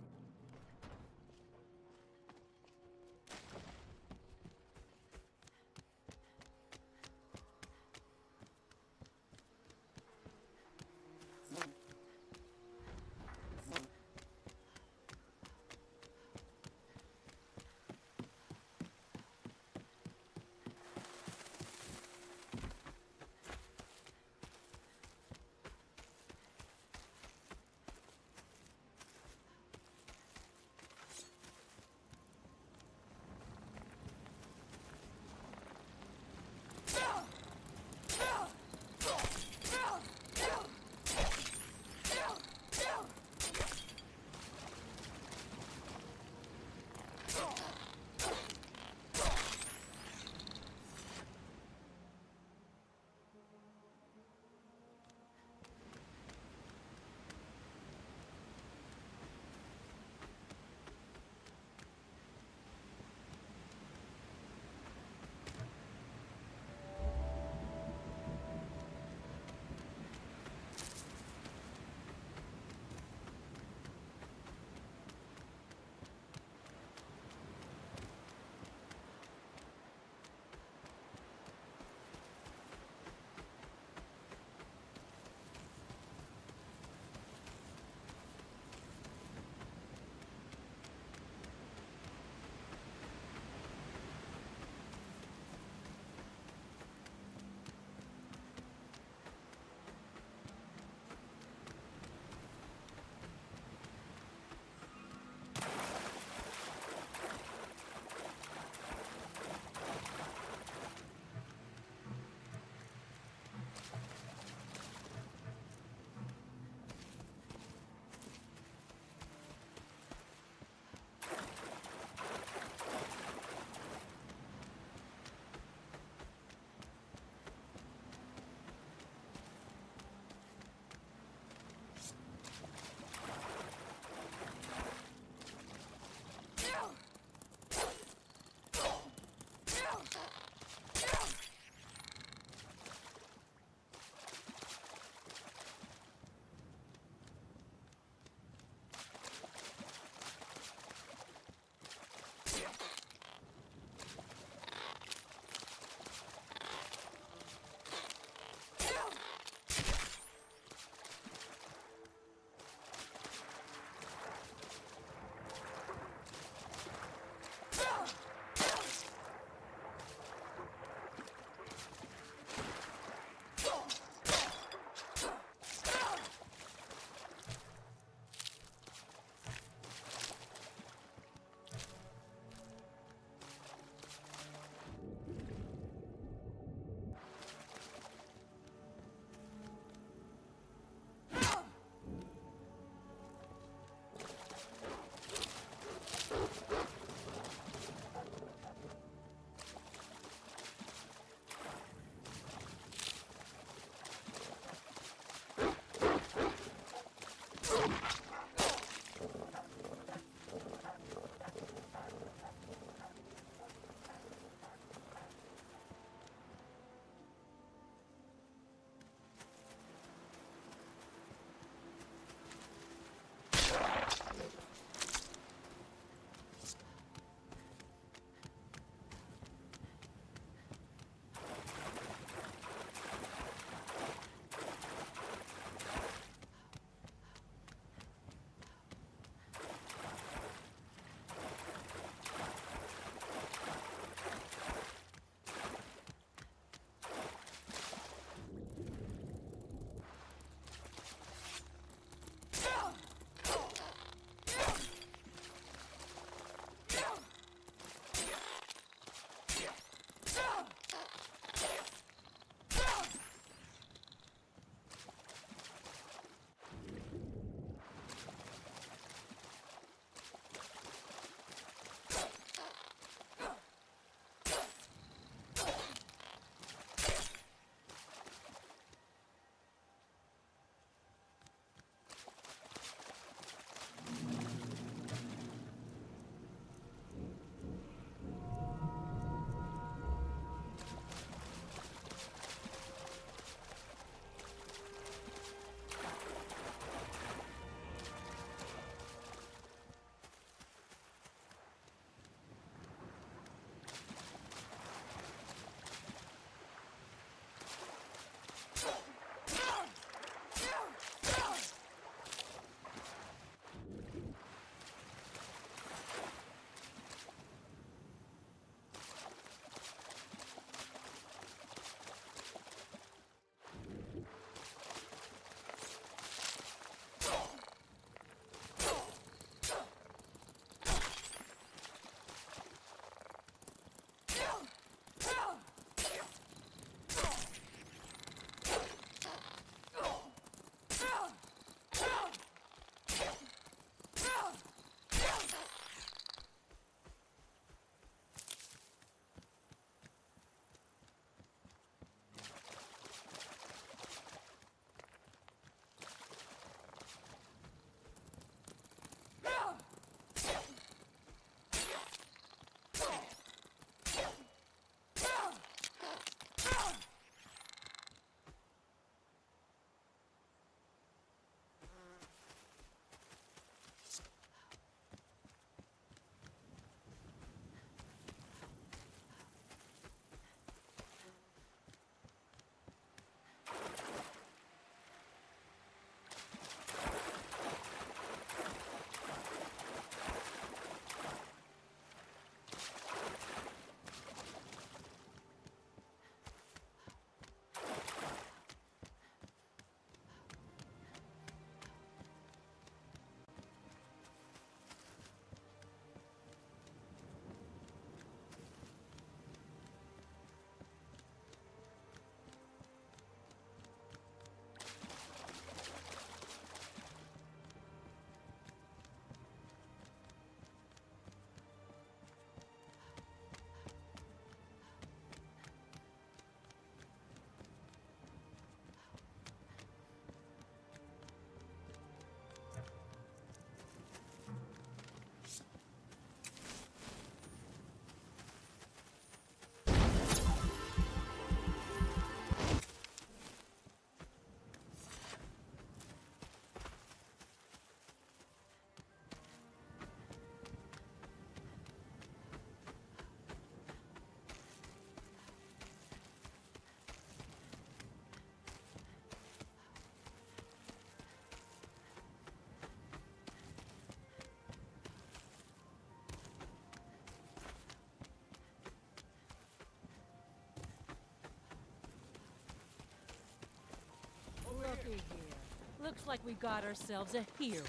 Looky here. Looks like we got ourselves a hero.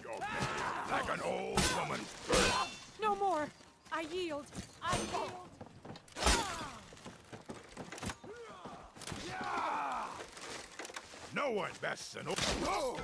You're like an old woman. No more! I yield! I yield! No one bests an old... Oh!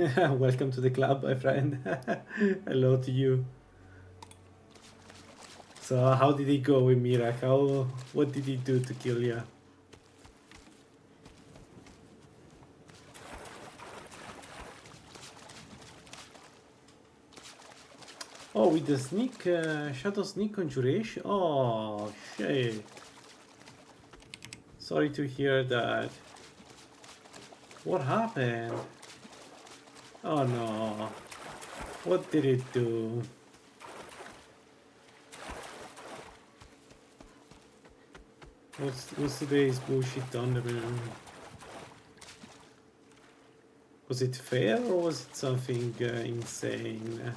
Welcome to the club, my friend. Hello to you. So how did it go with Mirak? What did he do to kill you? Oh, with the sneak, shadow sneak conjuration? Oh, shit. Sorry to hear that. What happened? Oh no. What did it do? What's today's bullshit on the moon? Was it fair or was it something insane?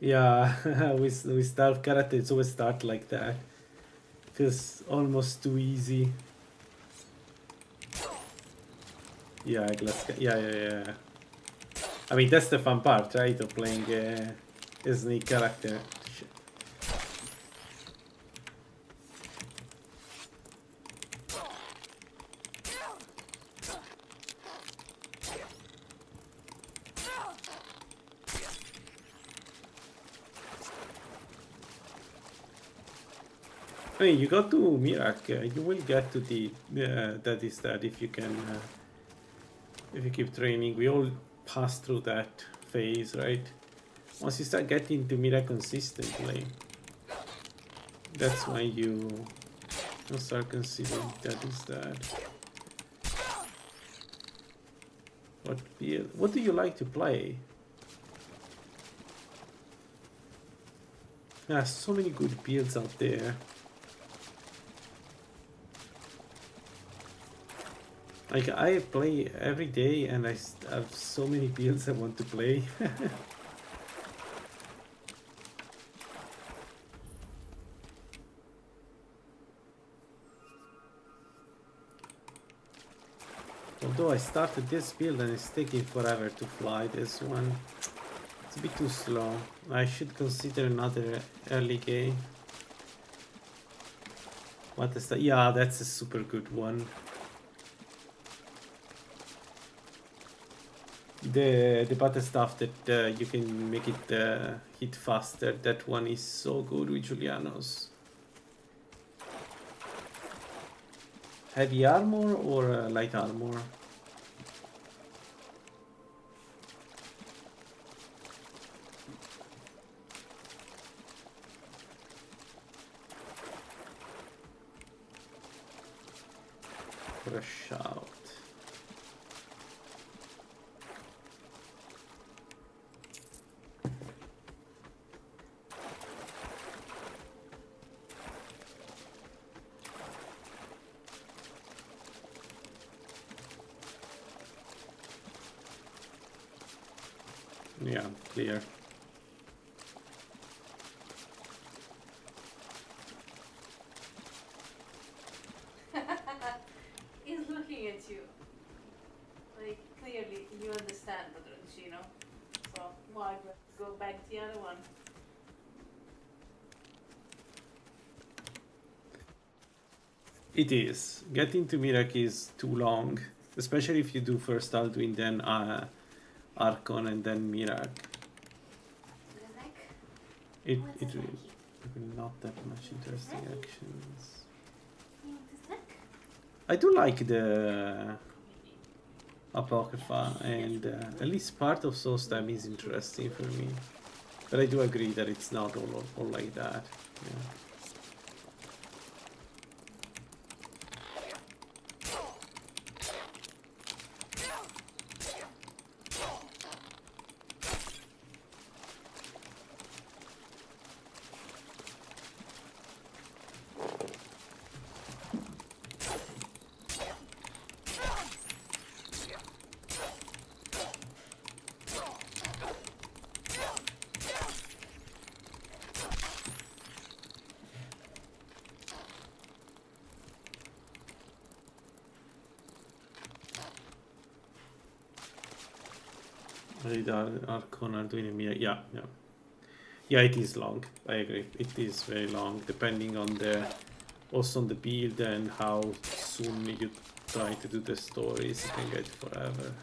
Yeah, with stealth character, it's always start like that. Feels almost too easy. Yeah, yeah. I mean, that's the fun part, right? Of playing a sneak character. I mean, you go to Mirak, you will get to the that is that if you can, if you keep training. We all pass through that phase, right? Once you start getting to Mirak consistently, that's when you start considering that is that. What do you like to play? There are so many good builds out there. Like, I play every day and I have so many builds I want to play. Although I started this build and it's taking forever to fly this one. It's a bit too slow. I should consider another early game. What is that? Yeah, that's a super good one. The butter stuff that you can make it hit faster, that one is so good with Julianos. Heavy armor or light armor? For a shout. Yeah, clear. He's looking at you. Like, clearly you understand the drugs, you know? So why go back to the other one? It is. Getting to Mirak is too long. Especially if you do first Alduin, then Archon and then Mirak. It will not that much interesting actions. I do like the Apocrypha, and at least part of Soul Stab is interesting for me. But I do agree that it's not all like that. Yeah. Read Archon are doing a mirror. Yeah, yeah. Yeah, it is long. I agree. It is very long, depending on the also on the build and how soon you try to do the stories. It can get forever.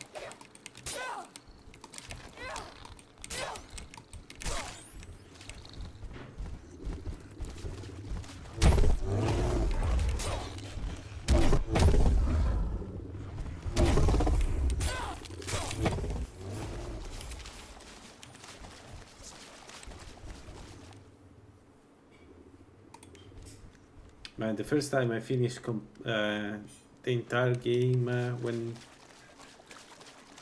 Man, the first time I finished the entire game when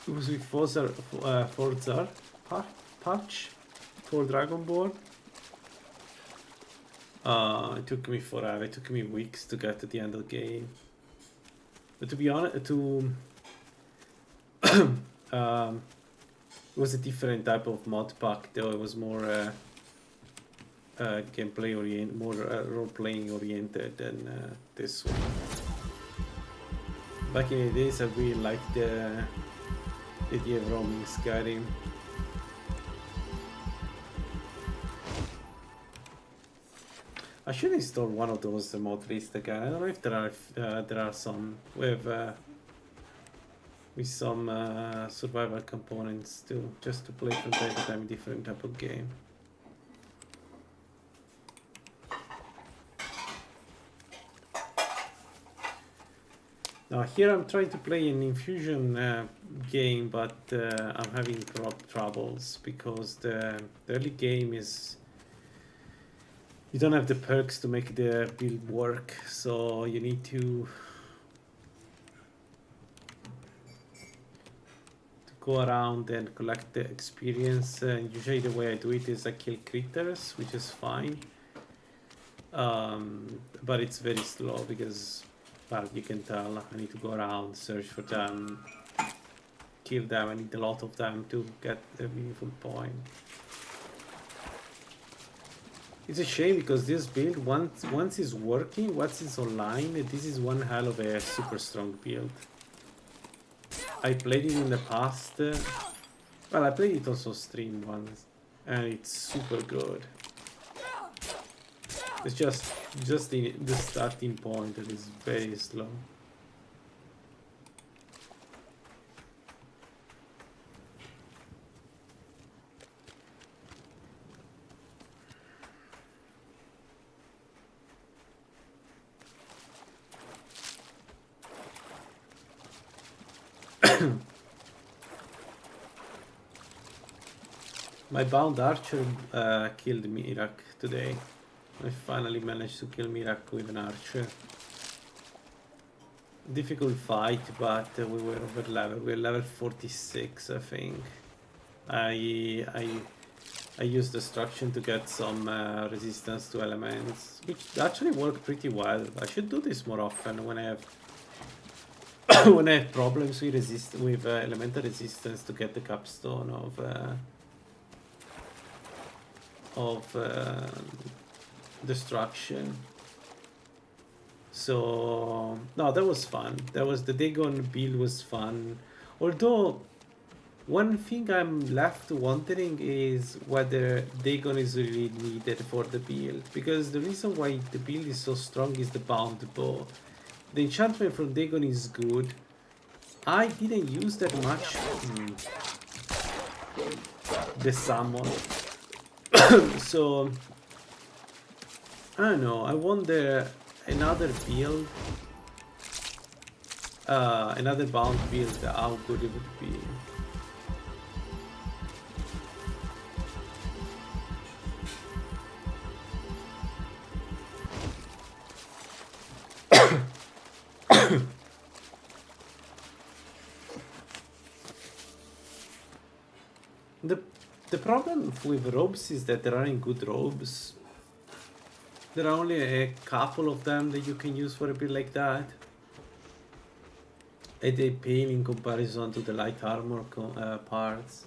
it was with Forza patch for Dragonborn. It took me forever. It took me weeks to get to the end of the game. But to be honest, it was a different type of mod pack. Though it was more gameplay oriented, more role-playing oriented than this one. Back in the days, I really liked the idea of roaming Skyrim. I should install one of those mod lists again. I don't know if there are some with some survival components too, just to play from time to time different type of game. Now here I'm trying to play an infusion game, but I'm having troubles because the early game is you don't have the perks to make the build work, so you need to go around and collect the experience. Usually the way I do it is I kill critters, which is fine, but it's very slow because, well, you can tell I need to go around, search for them, kill them. I need a lot of them to get a meaningful point. It's a shame because this build, once it's working, once it's online, this is one hell of a super strong build. I played it in the past. Well, I played it also stream once, and it's super good. It's just the starting point that is very slow. My bound archer killed Mirak today. I finally managed to kill Mirak with an archer. Difficult fight, but we were over level. We were level 46, I think. I used destruction to get some resistance to elements, which actually worked pretty well. I should do this more often when I have when I have problems with elemental resistance to get the capstone of destruction. So no, that was fun. That was the Dagon build was fun. Although one thing I'm left wondering is whether Dagon is really needed for the build, because the reason why the build is so strong is the bound bow. The enchantment from Dagon is good. I didn't use that much the summon. So I don't know, I wonder another build, another bound build, how good it would be. The problem with robes is that there aren't good robes. There are only a couple of them that you can use for a build like that. And they pale in comparison to the light armor parts.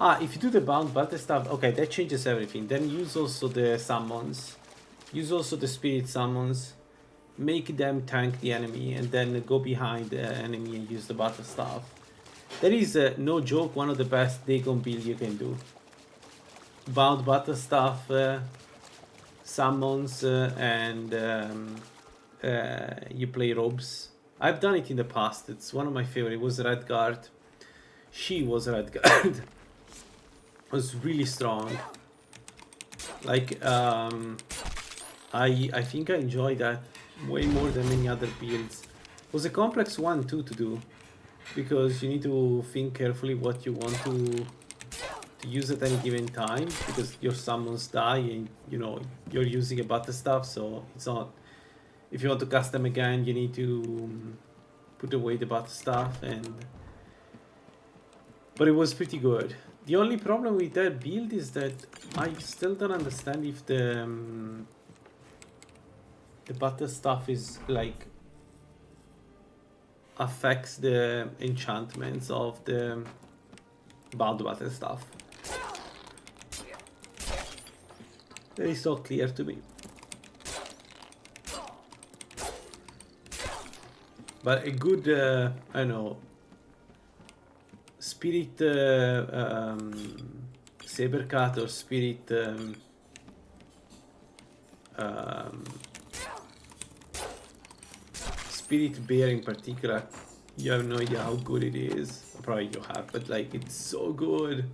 If you do the bound battle stuff, okay, that changes everything. Then use also the summons. Use also the spirit summons. make them tank the enemy and then go behind the enemy and use the butter staff. That is no joke, one of the best Dagon build you can do. Bound butter staff, summons, and you play robes. I've done it in the past. It's one of my favorite. It was Redguard. She was Redguard. Was really strong. Like I think I enjoyed that way more than many other builds. It was a complex one too to do, because you need to think carefully what you want to use at any given time, because your summons die and you know you're using a butter staff, so it's not, if you want to cast them again you need to put away the butter staff. But it was pretty good. The only problem with that build is that I still don't understand if the butter stuff is like affects the enchantments of the bound butter stuff. That is so clear to me. But a good, I don't know, spirit sabercat or spirit spirit bear in particular, you have no idea how good it is. Probably you have, but like it's so good.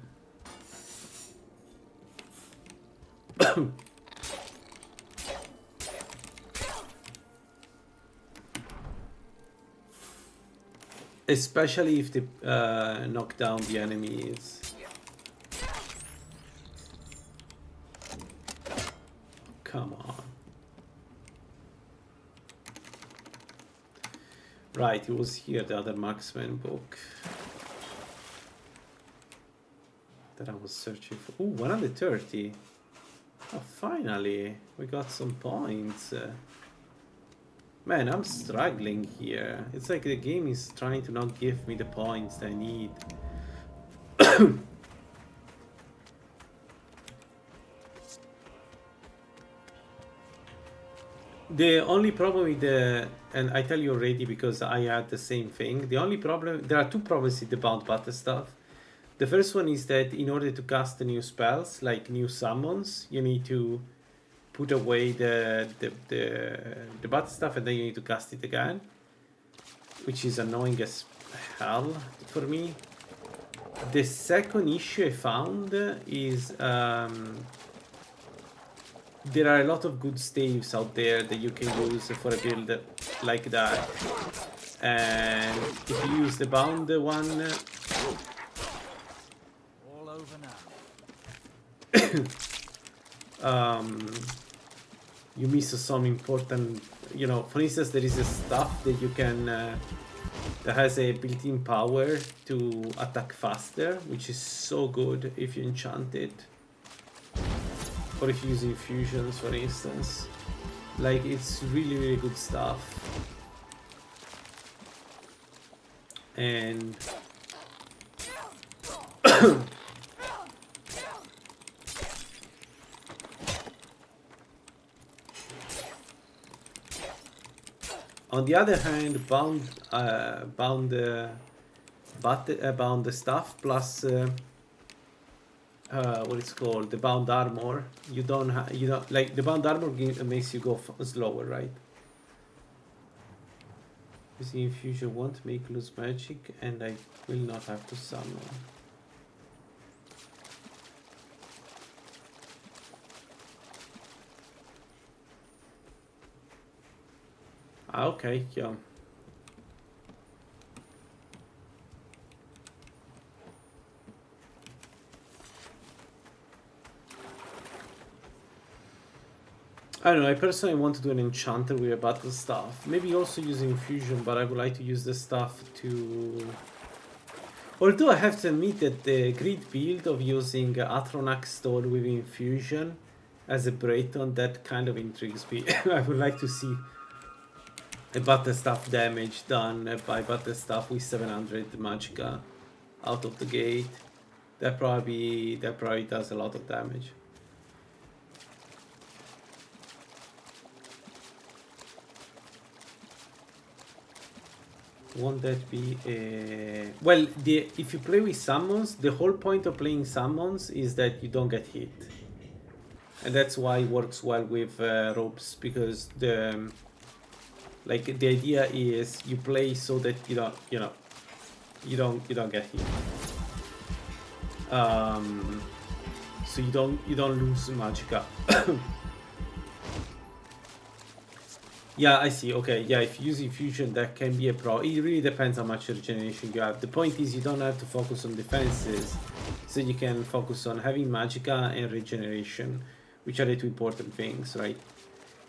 Especially if they knock down the enemies. Come on. Right, it was here, the other marksman book that I was searching for. Ooh, 130. Oh, finally, we got some points. Man, I'm struggling here. It's like the game is trying to not give me the points I need. The only problem with the, and I tell you already because I had the same thing, the only problem, there are two problems with the bound butter stuff. The first one is that in order to cast the new spells, like new summons, you need to put away the butter stuff and then you need to cast it again, which is annoying as hell for me. The second issue I found is there are a lot of good staves out there that you can use for a build like that, and if you use the bound one, All over now. you miss some important, you know, for instance, there is a stuff that you can that has a built-in power to attack faster, which is so good if you enchant it, or if you use infusions, for instance. Like, it's really good stuff. And on the other hand, bound stuff plus what it's called, the bound armor. You don't like the bound armor makes you go slower, right? Using infusion won't make lose magic, and I will not have to summon. Okay, yeah. I don't know, I personally want to do an enchanter with a battle staff. Maybe also use infusion, but I would like to use the staff to... Although I have to admit that the grid build of using Atronax stone with infusion as a Breton, that kind of intrigues me. I would like to see a battle staff damage done by battle staff with 700 magicka out of the gate. That probably does a lot of damage. won't that be a... Well, if you play with summons, the whole point of playing summons is that you don't get hit. And that's why it works well with ropes, because the idea is you play so that you don't get hit. So you don't lose magicka. Yeah, I see. Okay, yeah, if you use infusion, that can be a pro. It really depends how much regeneration you have. The point is you don't have to focus on defenses, so you can focus on having magicka and regeneration, which are the two important things, right?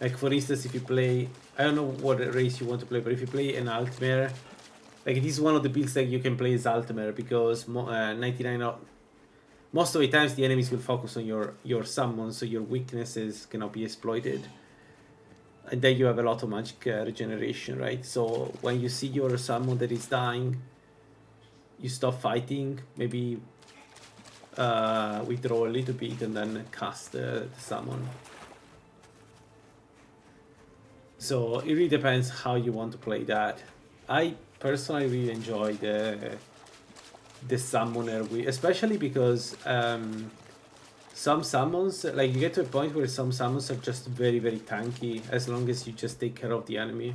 Like for instance, if you play, I don't know what race you want to play, but if you play an Altmare, like this is one of the builds that you can play as Altmare, because most of the times the enemies will focus on your summons, so your weaknesses cannot be exploited. And then you have a lot of magic regeneration, right? So when you see your summon that is dying, you stop fighting, maybe withdraw a little bit and then cast the summon. So it really depends how you want to play that. I personally really enjoy the summoner, especially because some summons, like you get to a point where some summons are just very, very tanky as long as you just take care of the enemy.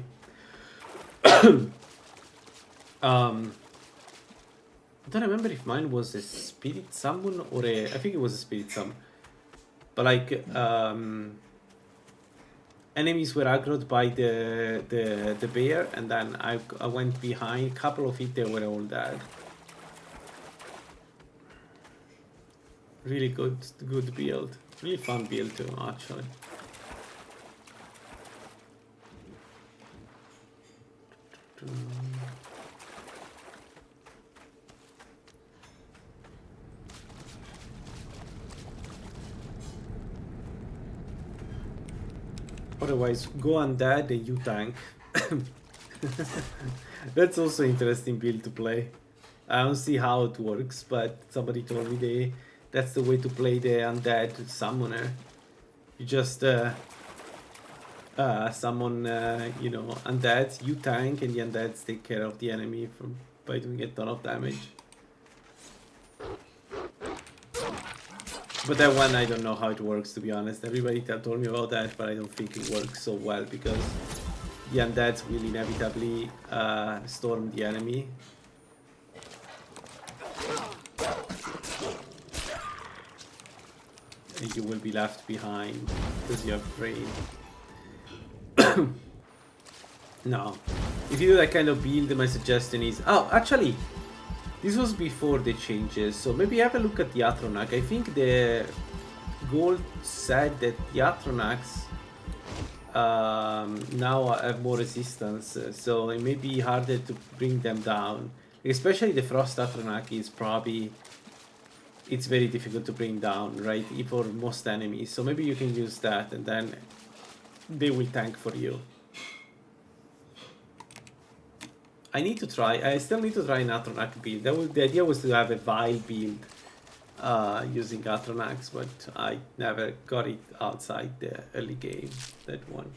I don't remember if mine was a spirit summon or I think it was a spirit summon. But like enemies were aggroed by the bear, and then I went behind, a couple of it, they were all dead. Really good build. Really fun build too, actually. Otherwise, go undead and you tank. That's also interesting build to play. I don't see how it works, but somebody told me that's the way to play the undead summoner. You just summon, undeads, you tank, and the undeads take care of the enemy by doing a ton of damage. But that one, I don't know how it works, to be honest. Everybody told me about that, but I don't think it works so well, because the undeads will inevitably storm the enemy. And you will be left behind because you have brain. No. If you do that kind of build, my suggestion is... Oh, actually, this was before the changes, so maybe have a look at the Atronach. I think the gold said that the Atronachs now have more resistance, so it may be harder to bring them down. Especially the Frost Atronach is probably... It's very difficult to bring down, right? For most enemies. So maybe you can use that and then they will tank for you. I still need to try an Atronach build. The idea was to have a Vile build using Atronachs, but I never got it outside the early game, that one.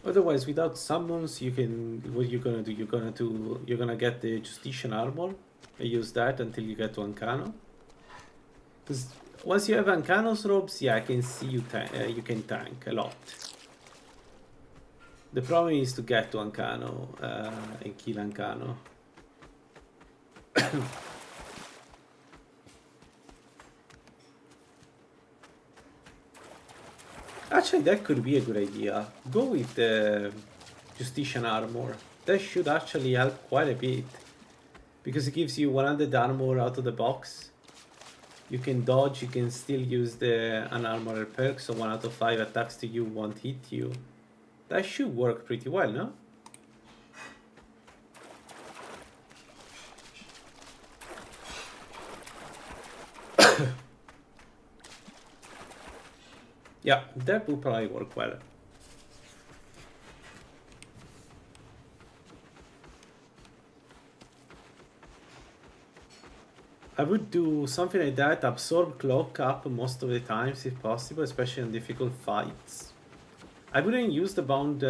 Otherwise, without summons, you can. What you're gonna do? You're gonna get the Justician armor. And use that until you get to Ancano. Because once you have Ancano's robes, yeah, I can see you can tank a lot. The problem is to get to Ancano and kill Ancano. Actually, that could be a good idea. Go with the Justician armor. That should actually help quite a bit. Because it gives you 100 armor out of the box. You can dodge, you can still use the unarmored perk, so 1 out of 5 attacks to you won't hit you. That should work pretty well, no? Yeah, that will probably work well. I would do something like that, absorb cloak up most of the times if possible, especially in difficult fights. I wouldn't use the bound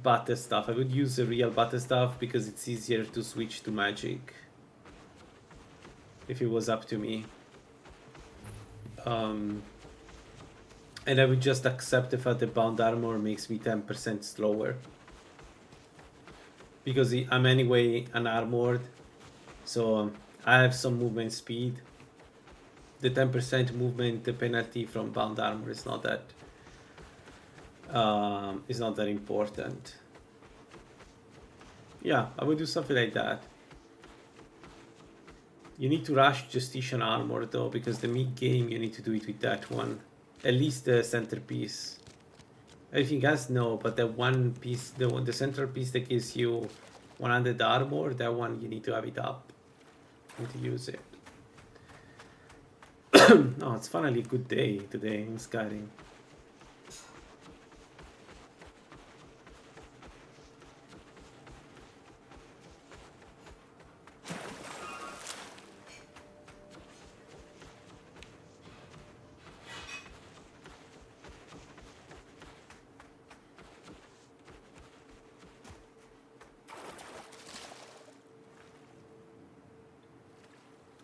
battle stuff. I would use the real battle stuff because it's easier to switch to magic. If it was up to me. And I would just accept the fact that bound armor makes me 10% slower. Because I'm anyway unarmored, so I have some movement speed. The 10% movement penalty from bound armor is not that important. Yeah, I would do something like that. You need to rush Justician armor though, because the mid game you need to do it with that one. At least the centerpiece. Everything else no, but the one piece, the central piece that gives you 100 armor, that one you need to have it up and to use it. Oh, it's finally a good day today in Skyrim.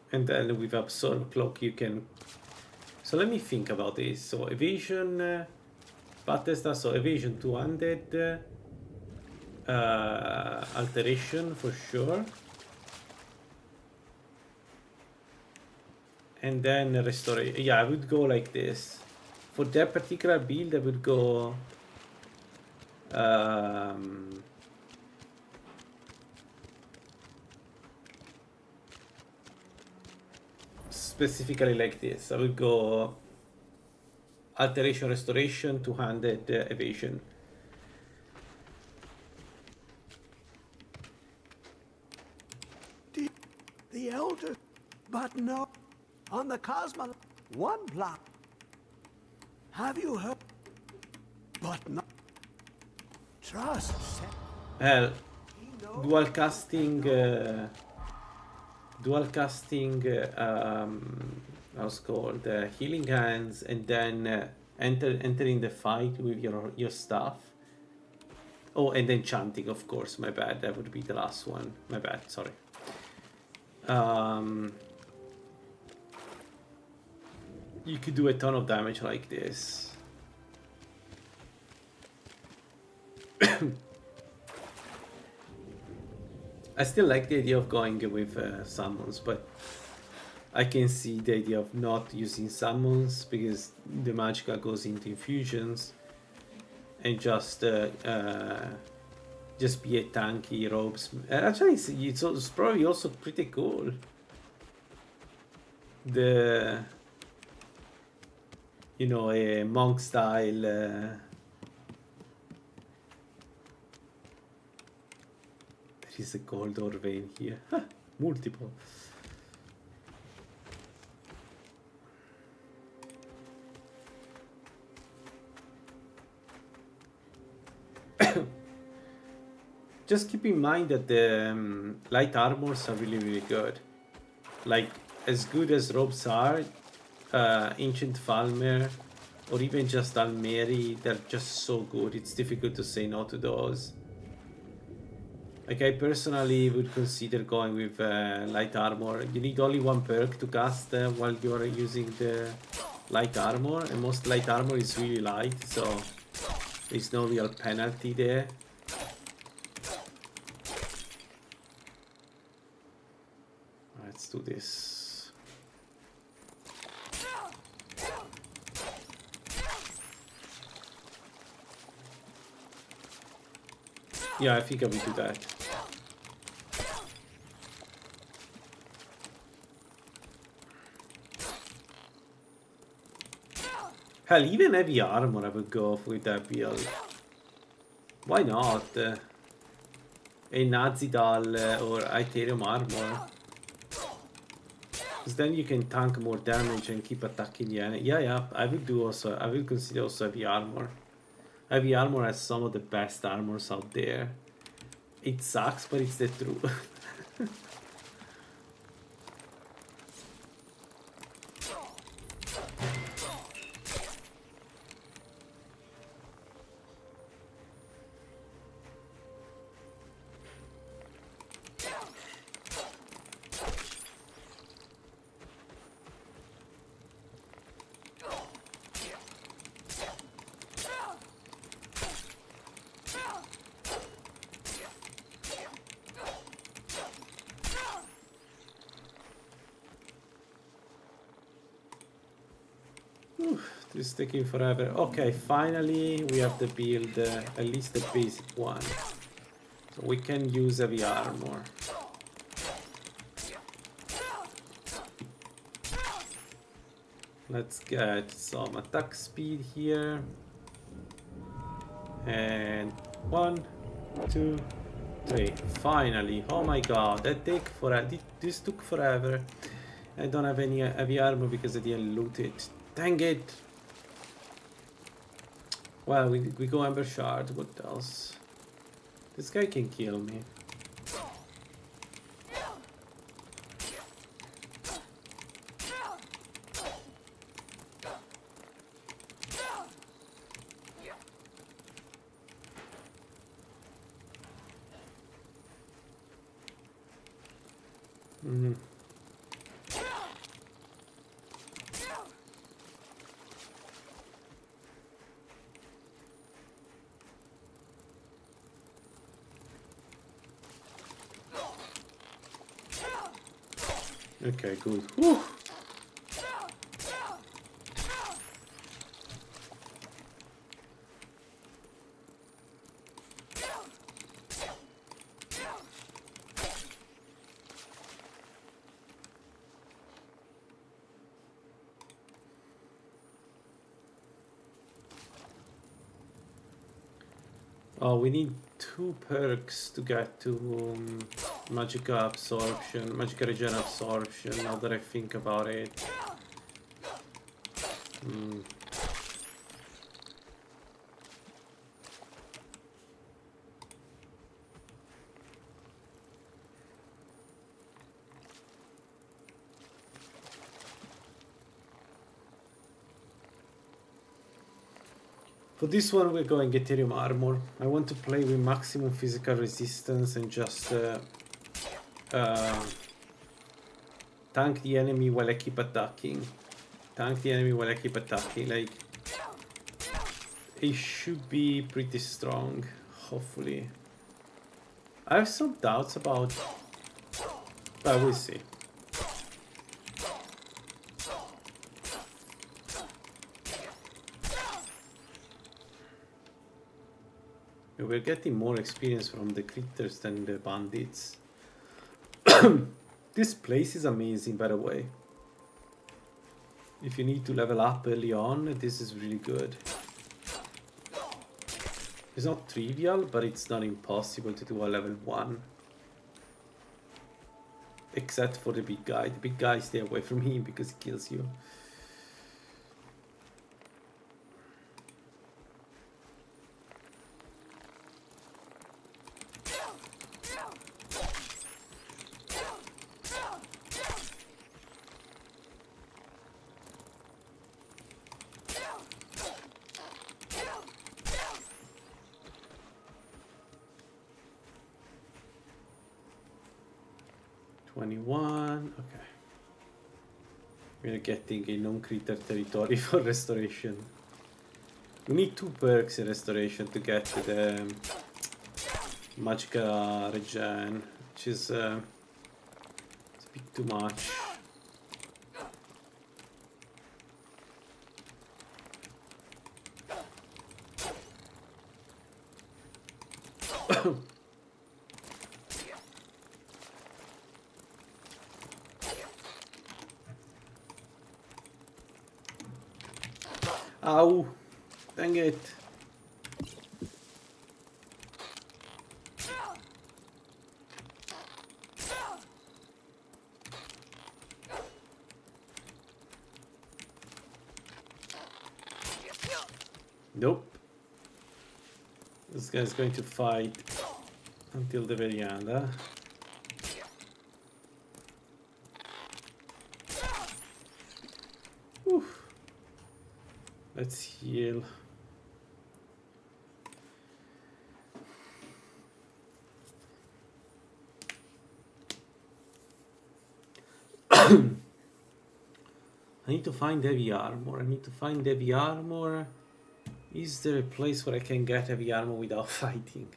And then with absorb cloak you can. So let me think about this. So evasion, Bethesda. So evasion 200, alteration for sure, and then restoration. Yeah, I would go like this. For that particular build, I would go. Specifically like this. I would go alteration, restoration, 200 evasion. The elder, but no, on the Cosmo, one block. Have you heard? But no. Trust. Hell, dual casting. How's called healing hands, and then entering the fight with your stuff. Oh, and then chanting, of course. My bad. That would be the last one. My bad. Sorry. You could do a ton of damage like this. I still like the idea of going with summons, but I can see the idea of not using summons because the magicka goes into infusions and just be a tanky robes. Actually, it's probably also pretty cool. A monk style. Is a gold ore vein here. Multiple. Just keep in mind that the light armors are really, really good. Like, as good as robes are, Ancient Falmer, or even just Almeri, they're just so good. It's difficult to say no to those. Like, I personally would consider going with light armor. You need only one perk to cast while you're using the light armor, and most light armor is really light, so there's no real penalty there. Let's do this. Yeah, I think I will do that. Hell, even heavy armor I would go with that build. Why not? A Nazidal or Aetherium armor. Because then you can tank more damage and keep attacking the enemy. Yeah, I would consider also heavy armor. Heavy armor has some of the best armors out there. It sucks, but it's the truth. This is taking forever. Okay, finally we have to build at least the basic one. So we can use heavy armor. Let's get some attack speed here. And 1, 2, 3. Finally. Oh my god, that take forever. This took forever. I don't have any heavy armor because I didn't loot it. Dang it! Well, we go Ember Shard. What else? This guy can kill me. Mm-hmm. Okay, good. Whew. Oh, we need 2 perks to get to Magica Absorption, Magica Regen Absorption, now that I think about it. For this one we're going Ethereum Armor. I want to play with maximum physical resistance and just tank the enemy while I keep attacking. Tank the enemy while I keep attacking. Like, it should be pretty strong, hopefully. I have some doubts about, but we'll see. We're getting more experience from the critters than the bandits. This place is amazing, by the way. If you need to level up early on, this is really good. It's not trivial, but it's not impossible to do a level 1. Except for the big guy. The big guy, stay away from him because he kills you. Okay. We're getting a non-critter territory for restoration. We need 2 perks in restoration to get the Magica Regen, which is it's a bit too much. Ow! Dang it! Nope. This guy's going to fight until the very end. Whew. Let's heal. I need to find heavy armor. I need to find heavy armor. Is there a place where I can get heavy armor without fighting?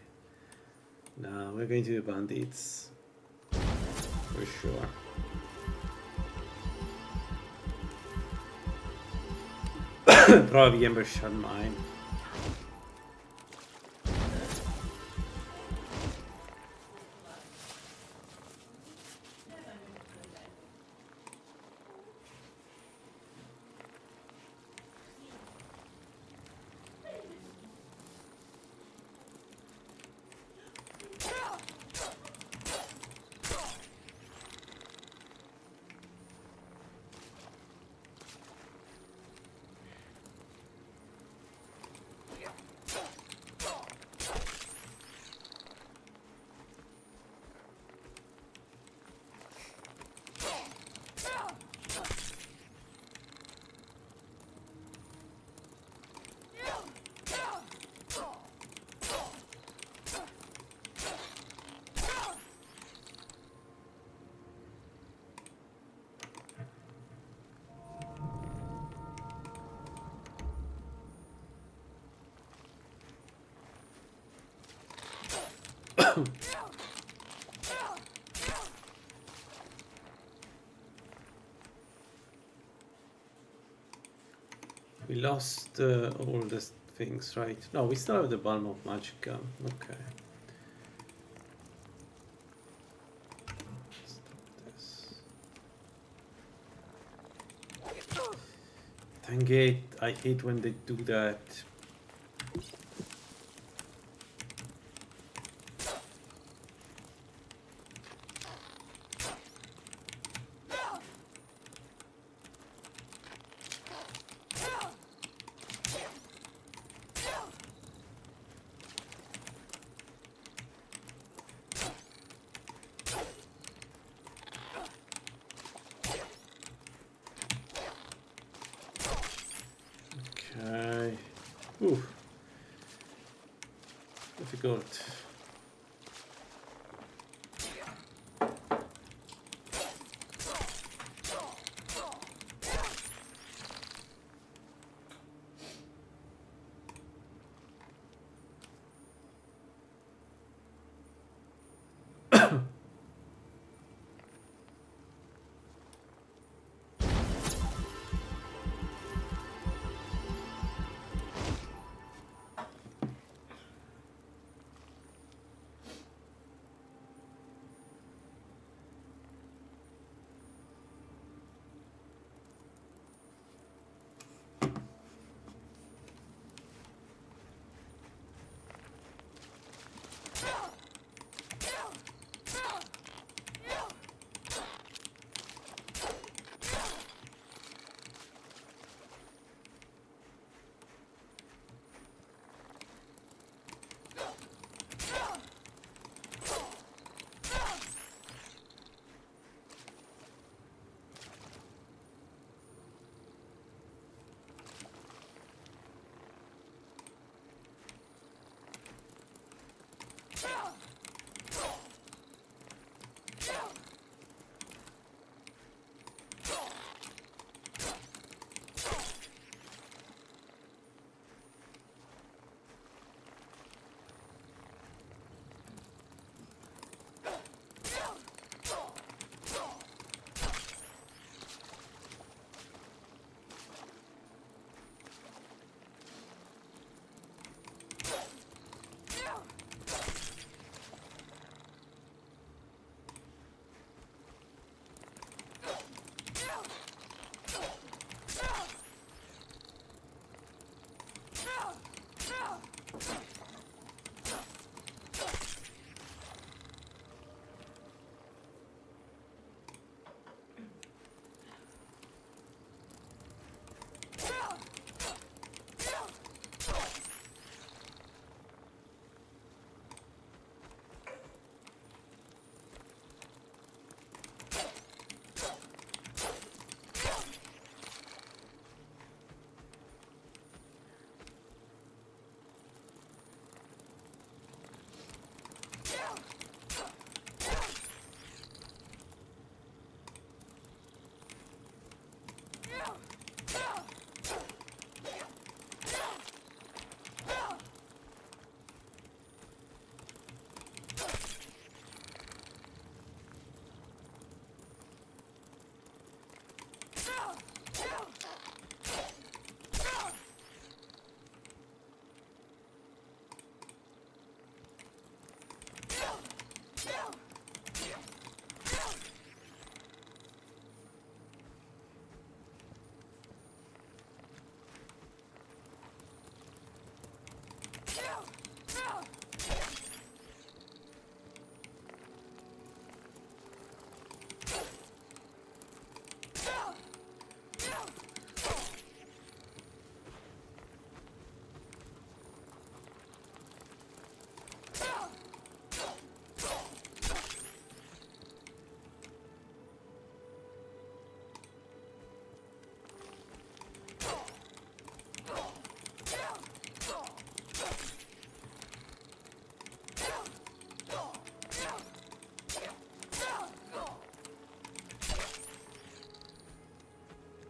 No, we're going to the bandits. For sure. Probably Ember Shard Mine. We lost all the things, right? No, we still have the Balm of Magicka. Okay. Stop this. Dang it, I hate when they do that. Okay. Ooh. Difficult.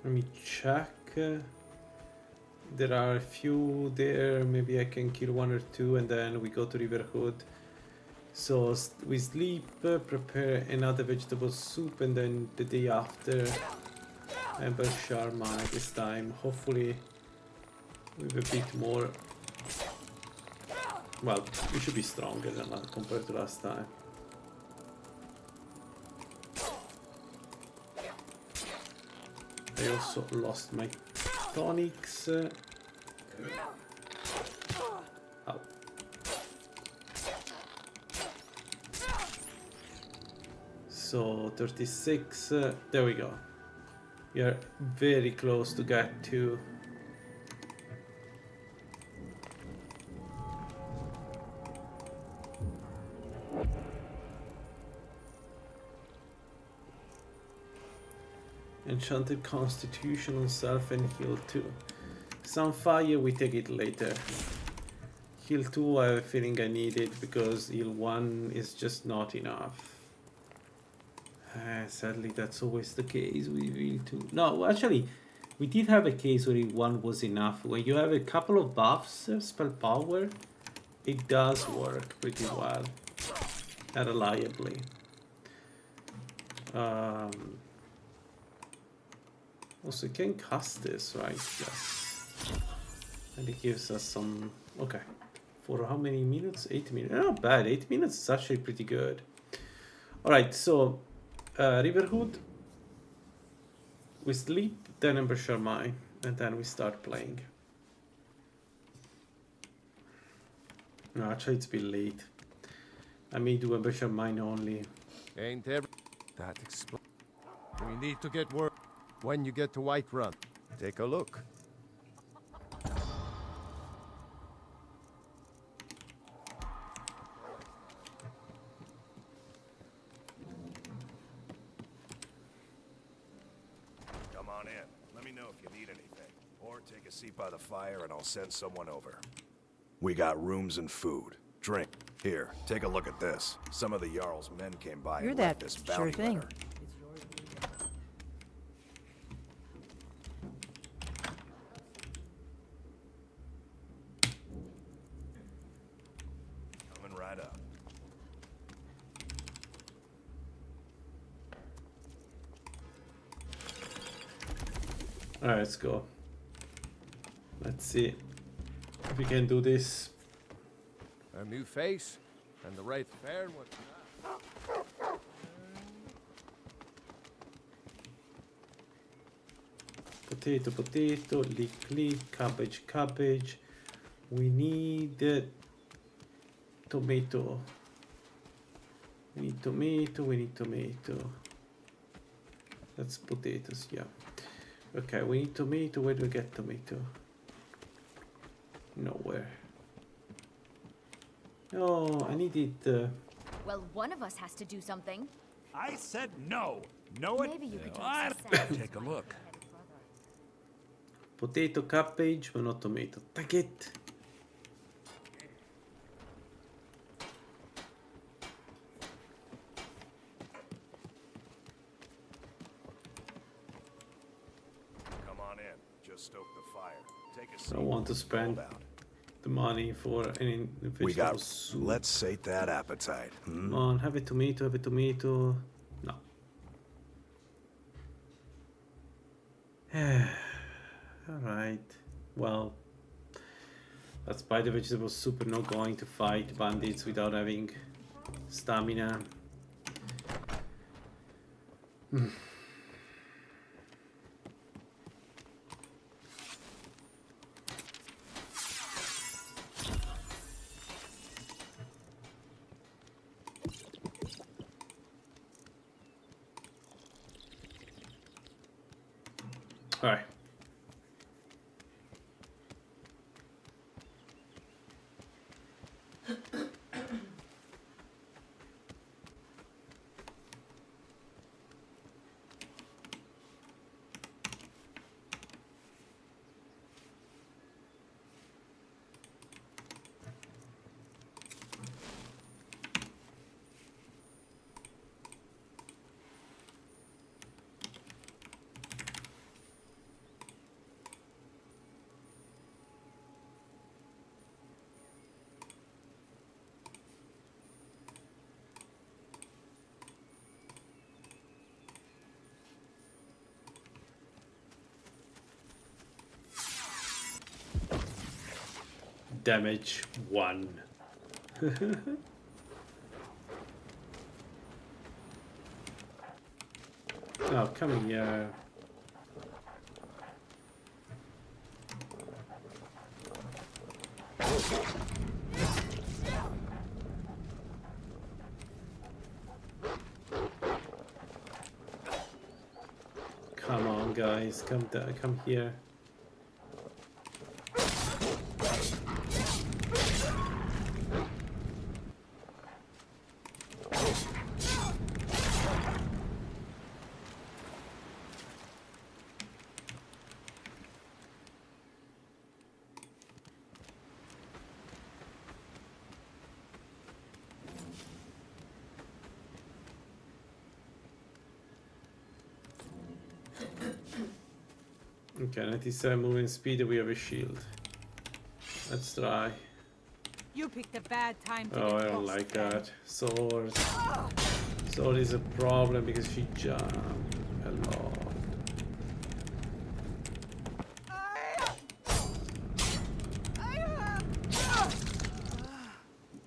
Let me check. There are a few there. Maybe I can kill one or two, and then we go to River Hood. So we sleep, prepare another vegetable soup, and then the day after, Ember Sharma this time. Hopefully, with a bit more. Well, we should be stronger than compared to last time. I also lost my tonics. Ow. So 36. There we go. We are very close to get to. Enchanted Constitution on self and heal 2. Some fire, we take it later. Heal 2, I have a feeling I need it because heal 1 is just not enough. Sadly, that's always the case with heal 2. No, actually, we did have a case where heal 1 was enough. When you have a couple of buffs, spell power, it does work pretty well and reliably. Also, you can cast this, right? Yes. And it gives us some... Okay. For how many minutes? 8 minutes. Not bad. 8 minutes is actually pretty good. Alright, so... Riverhood. We sleep, then Ember Sharmai. And then we start playing. No, actually it's a bit late. I may do Ember Sharmai only. Ain't every... That explains... We need to get work. When you get to Whiterun, take a look. Come on in. Let me know if you need anything. Or take a seat by the fire and I'll send someone over. We got rooms and food. Drink. Here, take a look at this. Some of the Jarl's men came by You're and left that this sure bounty thing. letter. Coming right up. Alright, let's go. Let's see if we can do this. A new face, and the right fare was... Potato, potato, leek, leek, cabbage, cabbage. We need tomato. We need tomato, we need tomato. That's potatoes, yeah. Okay, we need tomato. Where do we get tomato? Nowhere. No, I need it. Well, one of us has to do something. I said no. Know it? Maybe you could I- talk to Sam. Take a look. Potato, cabbage, but not tomato. Take it. Come on in. Just stoke the fire. Take a I seat. don't want to spend Hold out. the money for any We vegetable got... soup. Let's sate that appetite. Come on, have a tomato, have a tomato. No. Alright. Well, let's buy the vegetable soup. We're not going to fight bandits without having stamina. Alright. damage 1. Oh, come here. Come on, guys, come here. Okay, 97 movement speed, we have a shield. Let's try. You picked a bad time to Oh, get I don't lost, like then. that. Sword. Sword is a problem because she jumped a lot.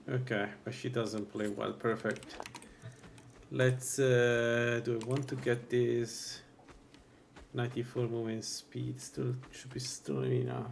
Okay, but she doesn't play well. Perfect. Let's, do I want to get this 94 movement speed? Still, should be still enough.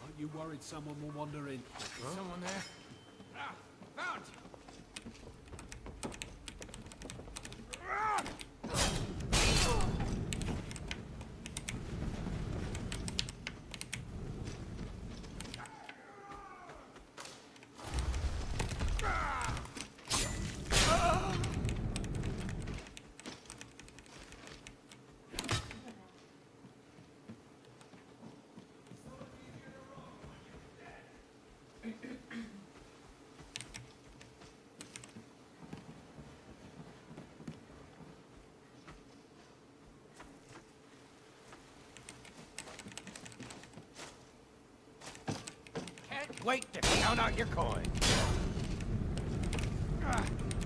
Aren't you worried someone will wander in? Someone there? Ah, found you! Can't wait to count out your coin.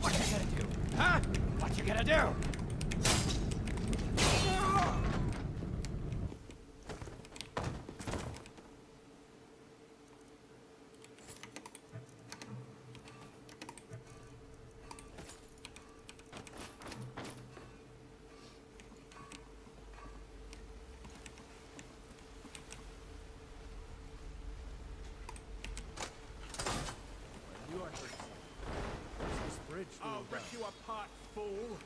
What you gonna do? Huh? What you gonna do? You are this bridge. I'll rip you apart, fool!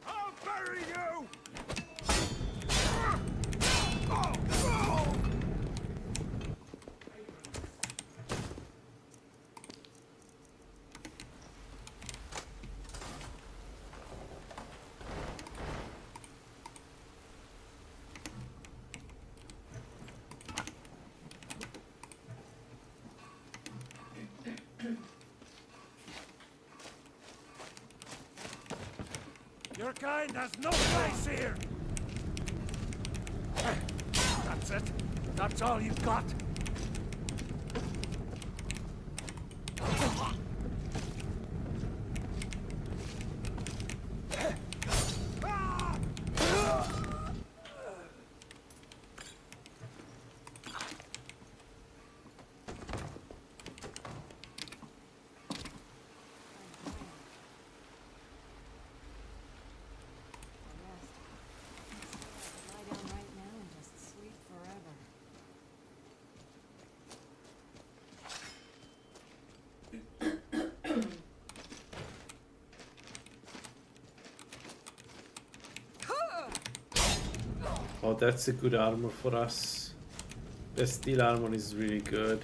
I'll bury you! Your kind has no place here! That's it? That's all you've got? Lie down right now and just sleep forever. Oh, that's a good armor for us. The steel armor is really good.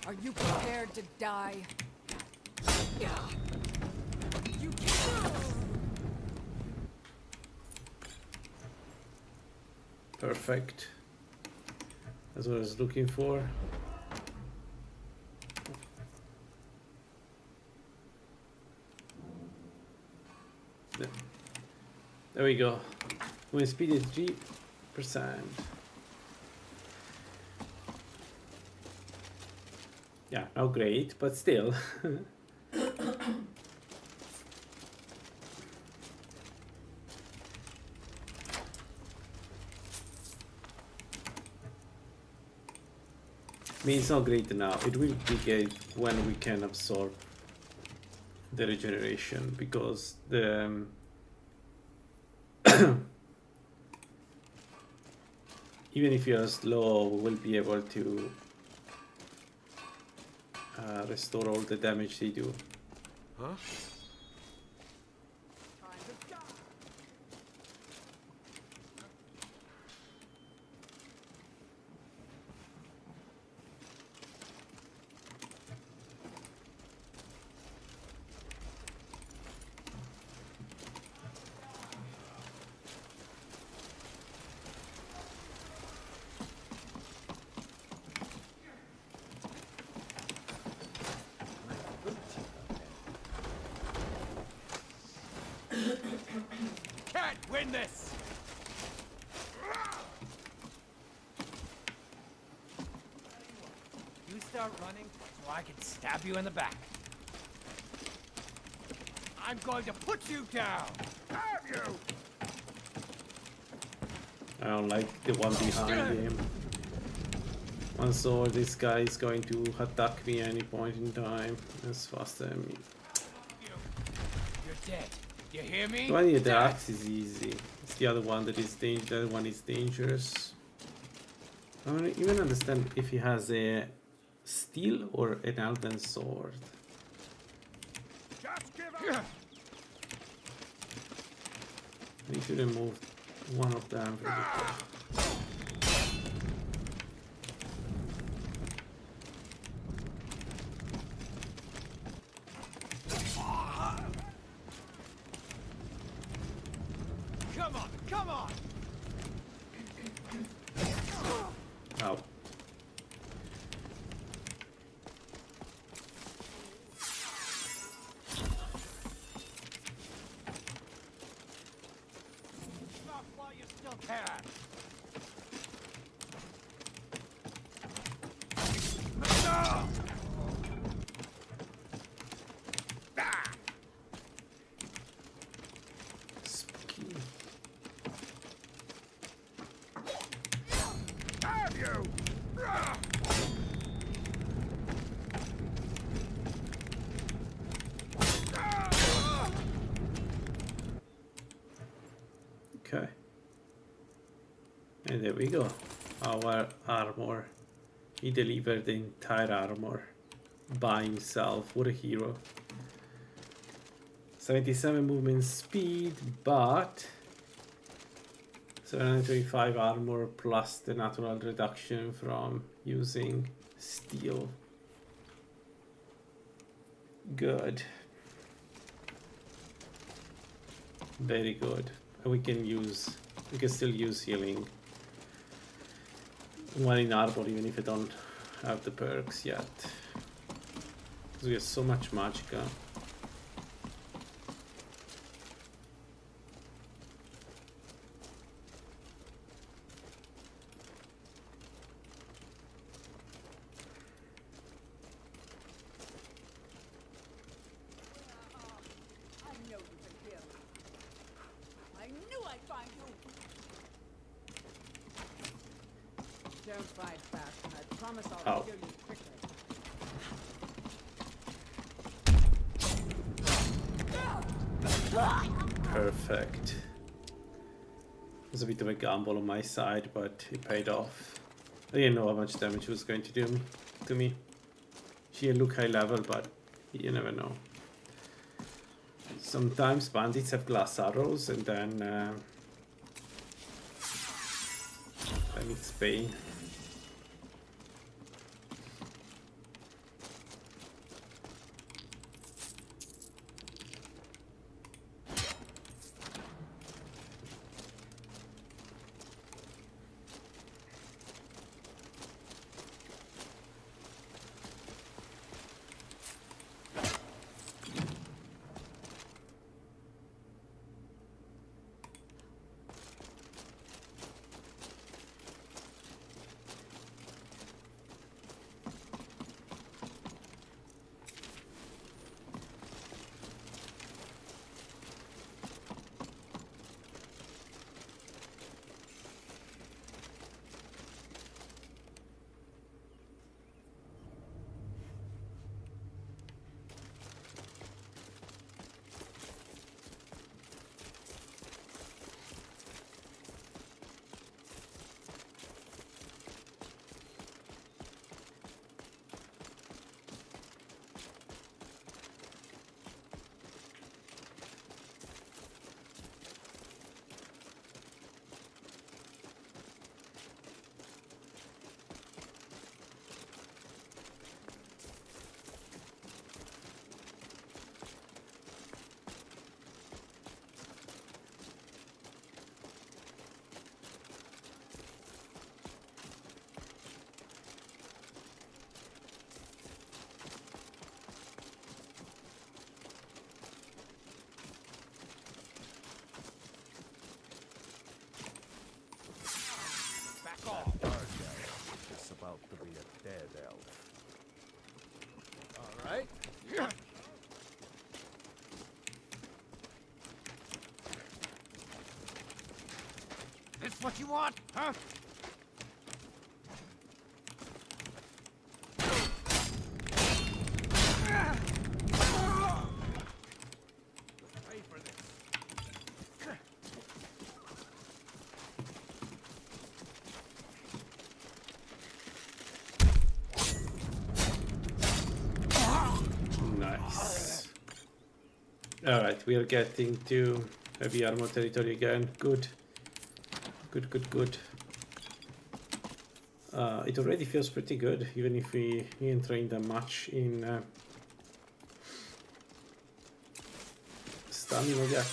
Are you prepared to die? You Perfect. That's what I was looking for. There we go. Moving speed is 3%. Yeah, not great, but still. I mean, it's not great now. It will be great when we can absorb the regeneration, because the even if you're slow, we will be able to restore all the damage they do. Huh? Can't win this! You start running, so I can stab you in the back. I'm going to put you down! Have you? I don't like the one behind him. One saw this guy is going to attack me any point in time. That's faster than me. You're dead. You hear me? The one with the axe is easy. It's the other one that is the other one is dangerous. I don't even understand if he has a steel or an elven sword. Just give up. I need to remove one of them from the Come on, come on! Ow. Stop while you still can! Spooky. Have you? Okay. And there we go. Our armor. He delivered the entire armor by himself. What a hero. 77 movement speed, but 725 armor plus the natural reduction from using steel. Good. Very good. And we can still use healing. One in armor even if I don't have the perks yet. Because we have so much magicka. Don't fight fast, and I promise Ow. I'll kill you quickly. Perfect. It was a bit of a gamble on my side, but it paid off. I didn't know how much damage it was going to do to me. She didn't look high level, but you never know. Sometimes bandits have glass arrows, and then it's pain. It's about to be a dead elf. All right. This what you want, huh? Pay for this. Nice. Alright, we are getting to heavy armor territory again. Good. Good, good, good. It already feels pretty good, even if we didn't train that much in stamina yet.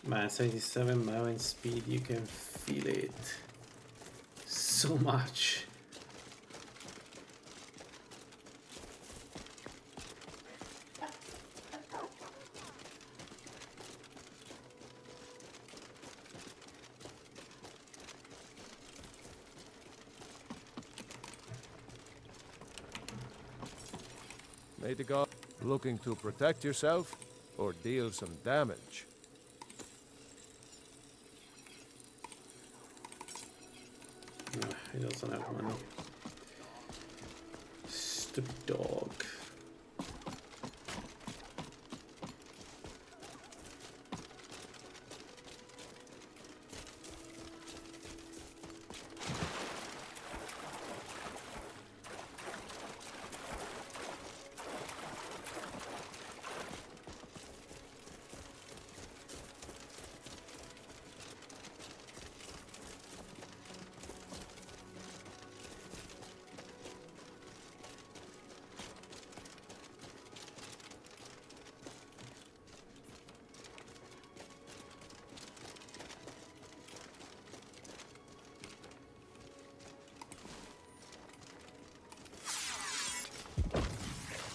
Man, 77 movement speed, you can feel it so much. May the god looking to protect yourself or deal some damage. He doesn't have money. Stupid dog.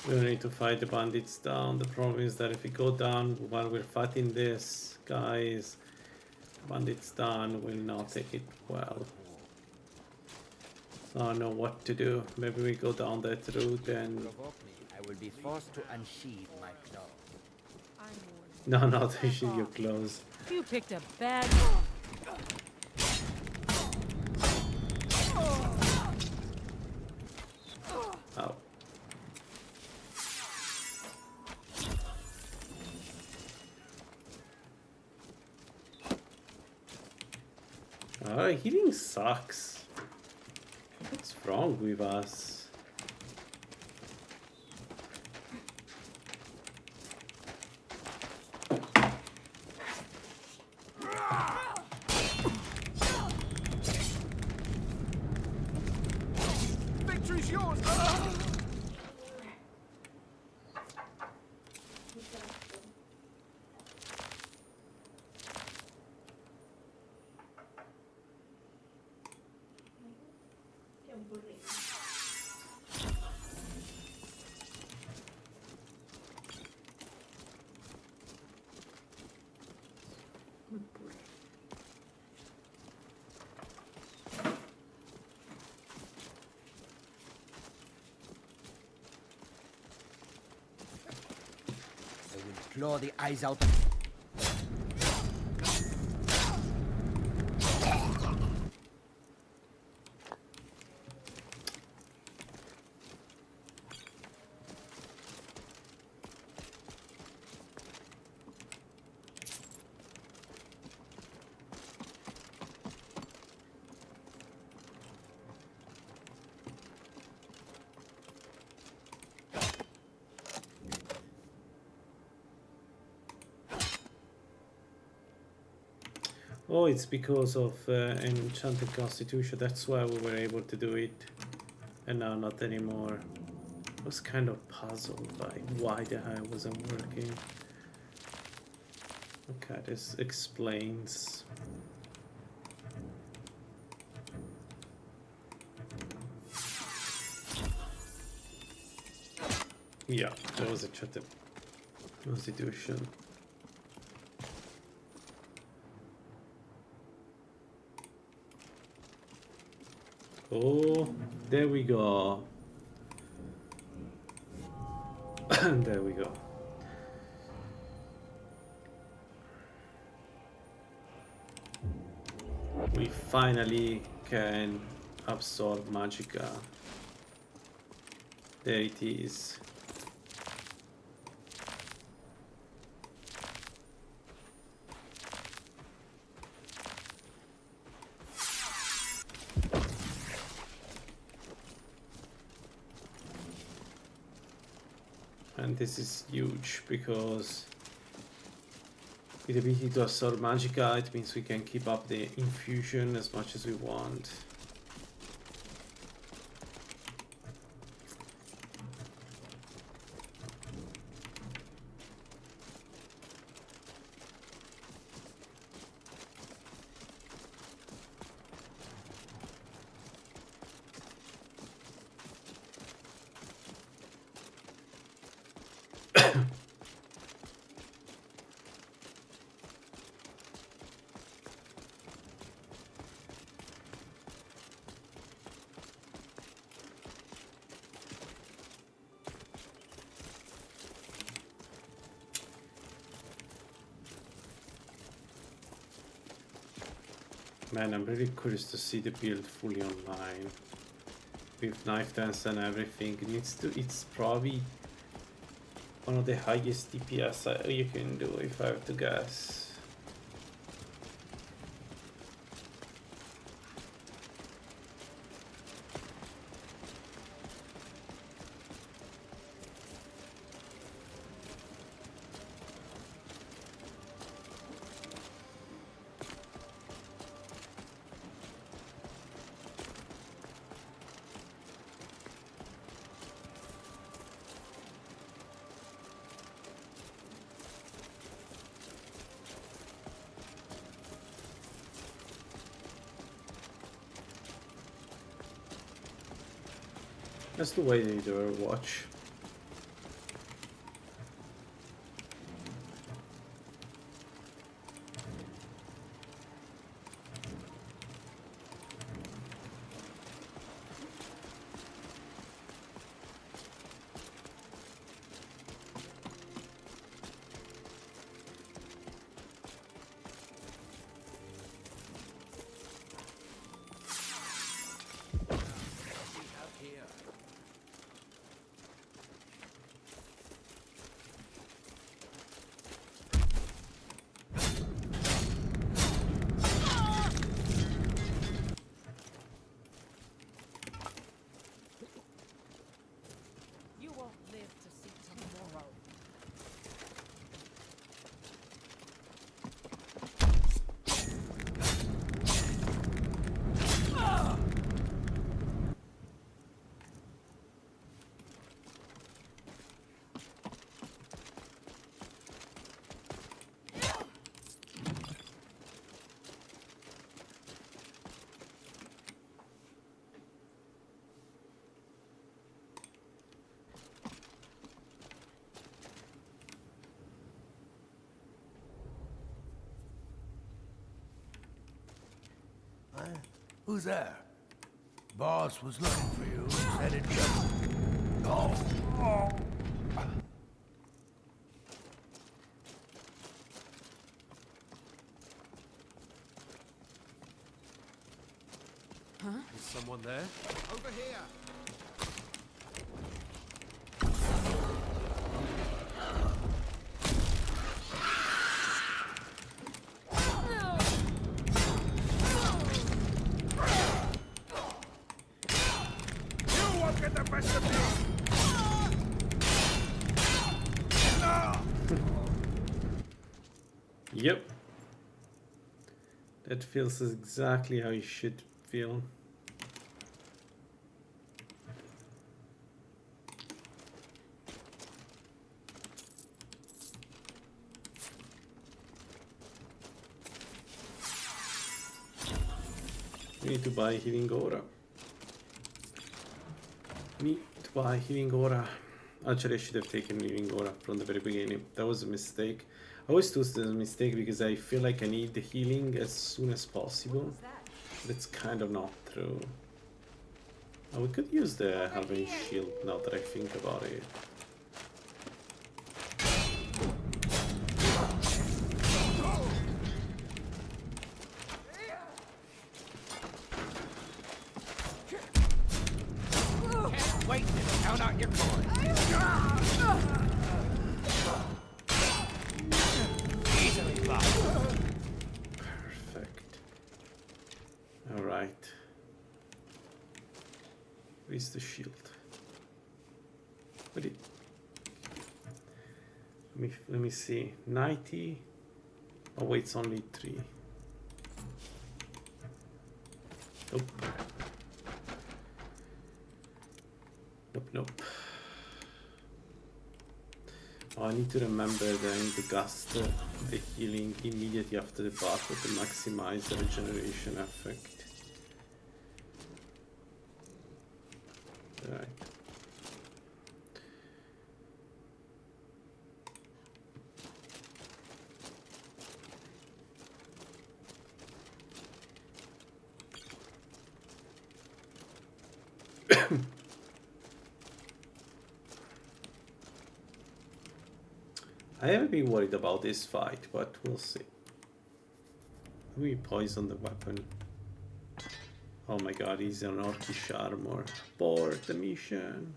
We don't need to fight the bandits down. The problem is that if we go down while we're fighting this, guys, When it's done, we'll not take it well. So I don't know what to do. Maybe we go down that route and... I will be forced to unsheathe my claws. No, not issue your clothes. You picked a bad. Oh. Healing sucks. What's wrong with us? Victory's yours! Claw the eyes out of... Oh, it's because of enchanted constitution. That's why we were able to do it, and now not anymore. I was kind of puzzled by why the hell it wasn't working. Okay, this explains. Yeah, that was enchanted constitution. Oh, there we go. There we go. We finally can absorb Magicka. There it is. And this is huge because with the ability to absorb Magicka, it means we can keep up the infusion as much as we want. Man, I'm really curious to see the build fully online. With knife dance and everything. It's probably one of the highest DPS you can do, if I have to guess. That's the way they do our watch. Who's there? Boss was looking for you. Said it just... Oh. Is someone there? Over here. You won't get the best of me! Yep. That feels exactly how you should feel. We need to buy healing aura. Need to buy healing aura. Actually, I should have taken healing aura from the very beginning. That was a mistake. I always do this mistake because I feel like I need the healing as soon as possible. That's kind of not true. Oh, we could use the Halving Shield now that I think about it. Wait, count out your coin. Easily blocked. Perfect. Alright. Where's the shield? What did... Let me see. 90. Oh wait, it's only 3. Nope. Nope. Oh, I need to remember that I need to cast the healing immediately after the battle to maximize the regeneration effect. Right. I haven't been worried about this fight, but we'll see. We poison the weapon. Oh my god, he's on Orcish armor. Abort the mission.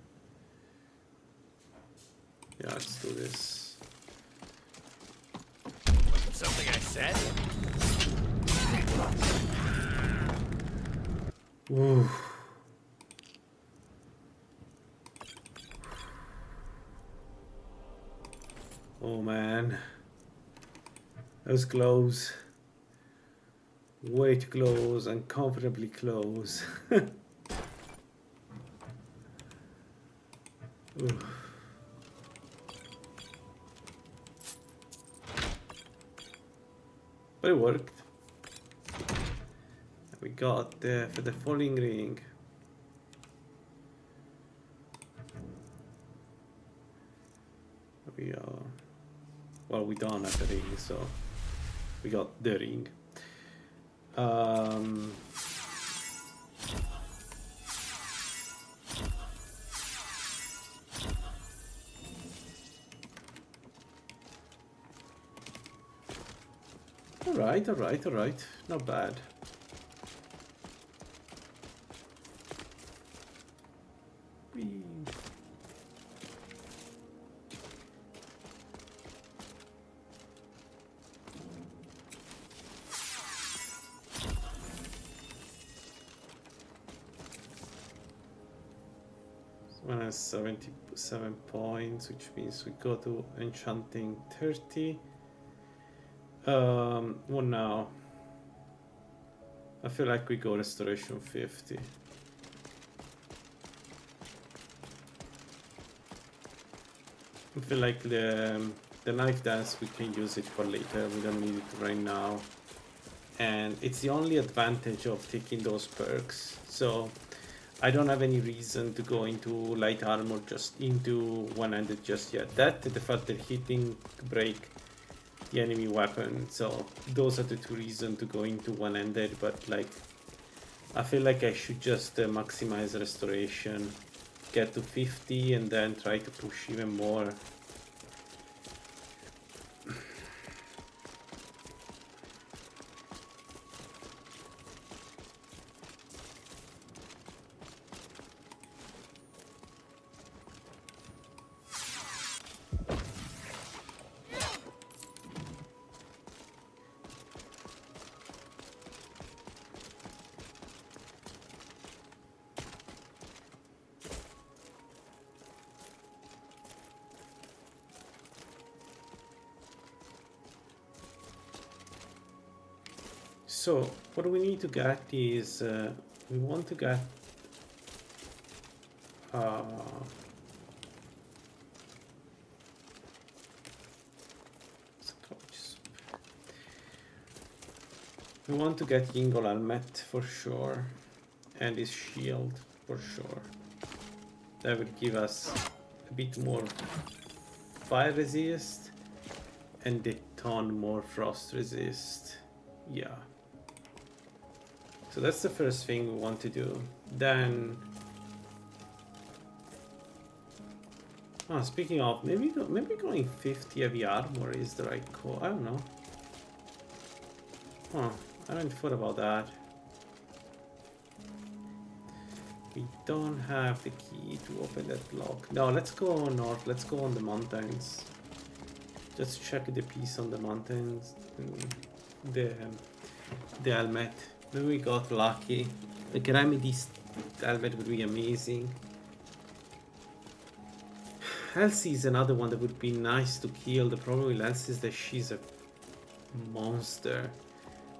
Yeah, let's do this. Something I said? Ooh. Oh man, that was close. Way too close, uncomfortably close. But it worked. We got for the falling ring. We well, we don't have the ring, so we got the ring. All right. Not bad. Whee. One has 77 points, which means we go to enchanting 30. What now? I feel like we go restoration 50. I feel like the knife dance, we can use it for later. We don't need it right now. And it's the only advantage of taking those perks. So I don't have any reason to go into light armor just into one-handed just yet. That, the fact that hitting break the enemy weapon. So those are the two reasons to go into one-handed, but like I feel like I should just maximize restoration, get to 50 and then try to push even more. So what we need to get is we want to get we want to get Yingol helmet for sure, and his shield for sure. That will give us a bit more fire resist and a ton more frost resist. Yeah. So that's the first thing we want to do. Then, speaking of, maybe going 50 heavy armor is the right call. I don't know. I haven't thought about that. We don't have the key to open that lock. No, let's go north. Let's go on the mountains. Just check the piece on the mountains. The helmet. Maybe we got lucky. Like Remedy's helmet would be amazing. Elsie is another one that would be nice to kill. The problem with Elsie is that she's a monster.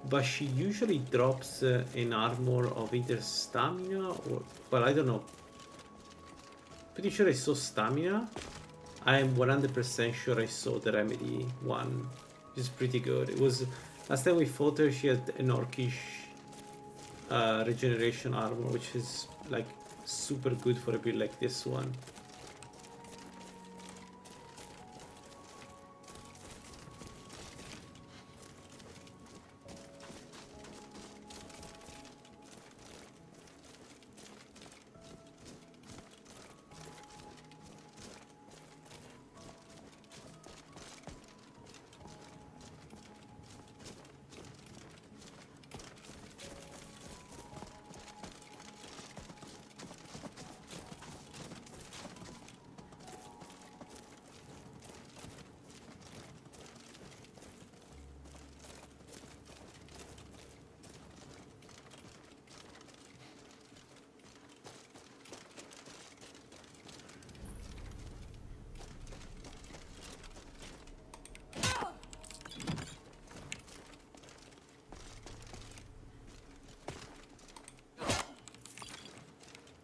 But she usually drops an armor of either stamina or... Well, I don't know. Pretty sure I saw stamina. I am 100% sure I saw the Remedy one. Which is pretty good. It was... Last time we fought her, she had an orcish regeneration armor, which is like super good for a build like this one.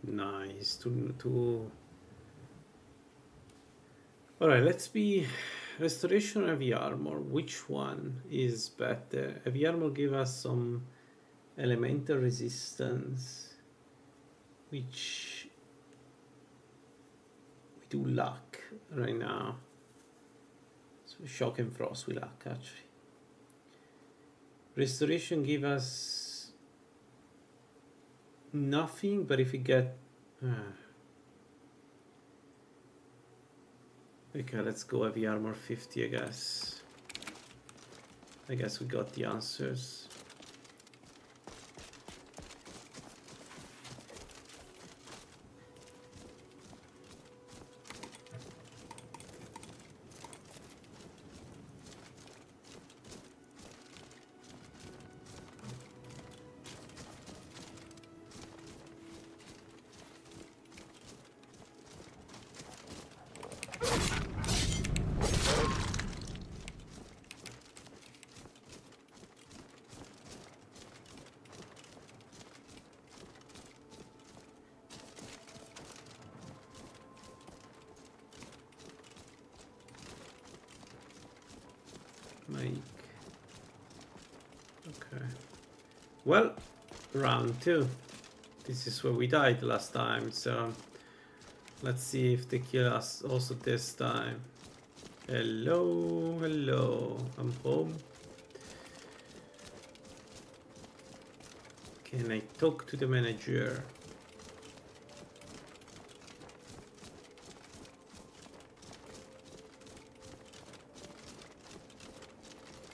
Nice. Alright, let's be restoration or heavy armor. Which one is better? Heavy armor give us some elemental resistance, which we do lack right now. So shock and frost we lack actually. Restoration give us nothing, but if we get okay, let's go heavy armor 50, I guess. I guess we got the answers. Okay. Well, round 2. This is where we died last time, so let's see if they kill us also this time. Hello, hello, I'm home. Can I talk to the manager?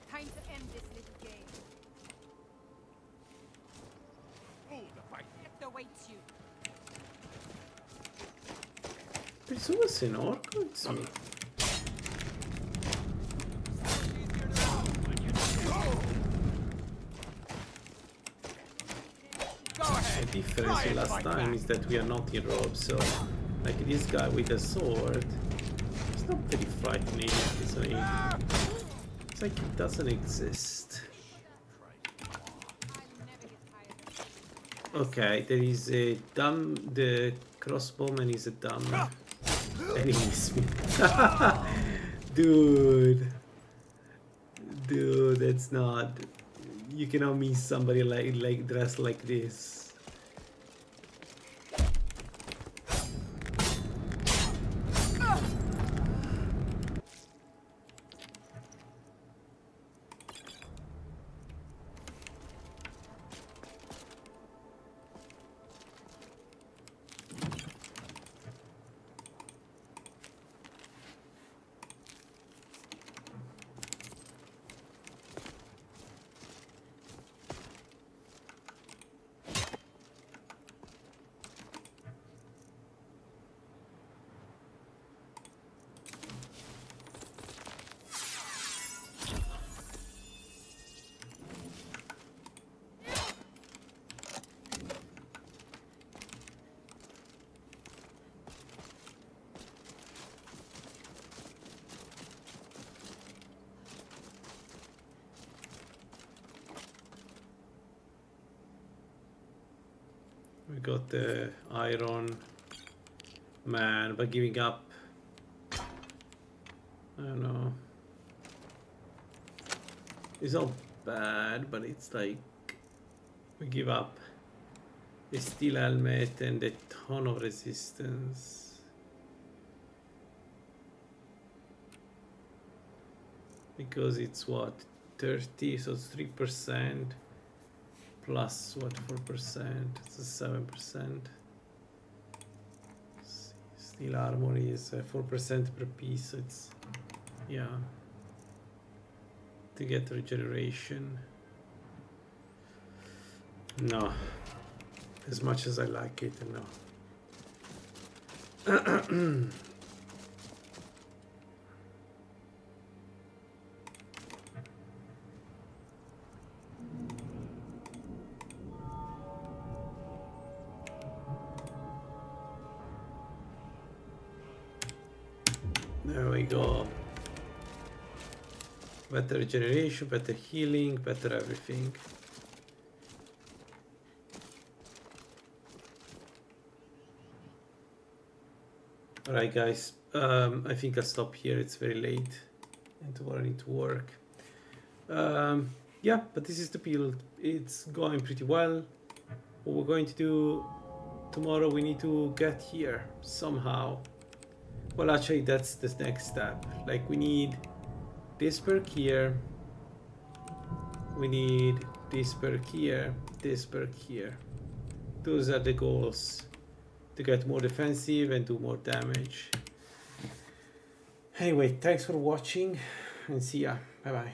Time to end this little game. It awaits you. Pensavo fosse un orco, it's me. The difference with last time is that we are not in robes, so like this guy with a sword, it's not very frightening, isn't he? It's like he doesn't exist. Okay, there is a dumb, the crossbowman is a dumb, and he missed me. Dude, that's not, you cannot miss somebody like dressed like this. We got the Iron Man by giving up. I don't know. It's not bad, but it's like we give up a steel helmet and a ton of resistance. Because it's what, 30, so it's 3%. Plus what, 4%? It's a 7%. Steel armor is 4% per piece, so it's, yeah. To get regeneration. No. As much as I like it, no. There we go. Better regeneration, better healing, better everything. Alright guys, I think I'll stop here, it's very late and tomorrow I need to work. Yeah, but this is the build, it's going pretty well. What we're going to do tomorrow, we need to get here somehow. Well, actually, that's the next step. Like, we need this perk here. We need this perk here. This perk here. Those are the goals. To get more defensive and do more damage. Anyway, thanks for watching. And see ya. Bye-bye.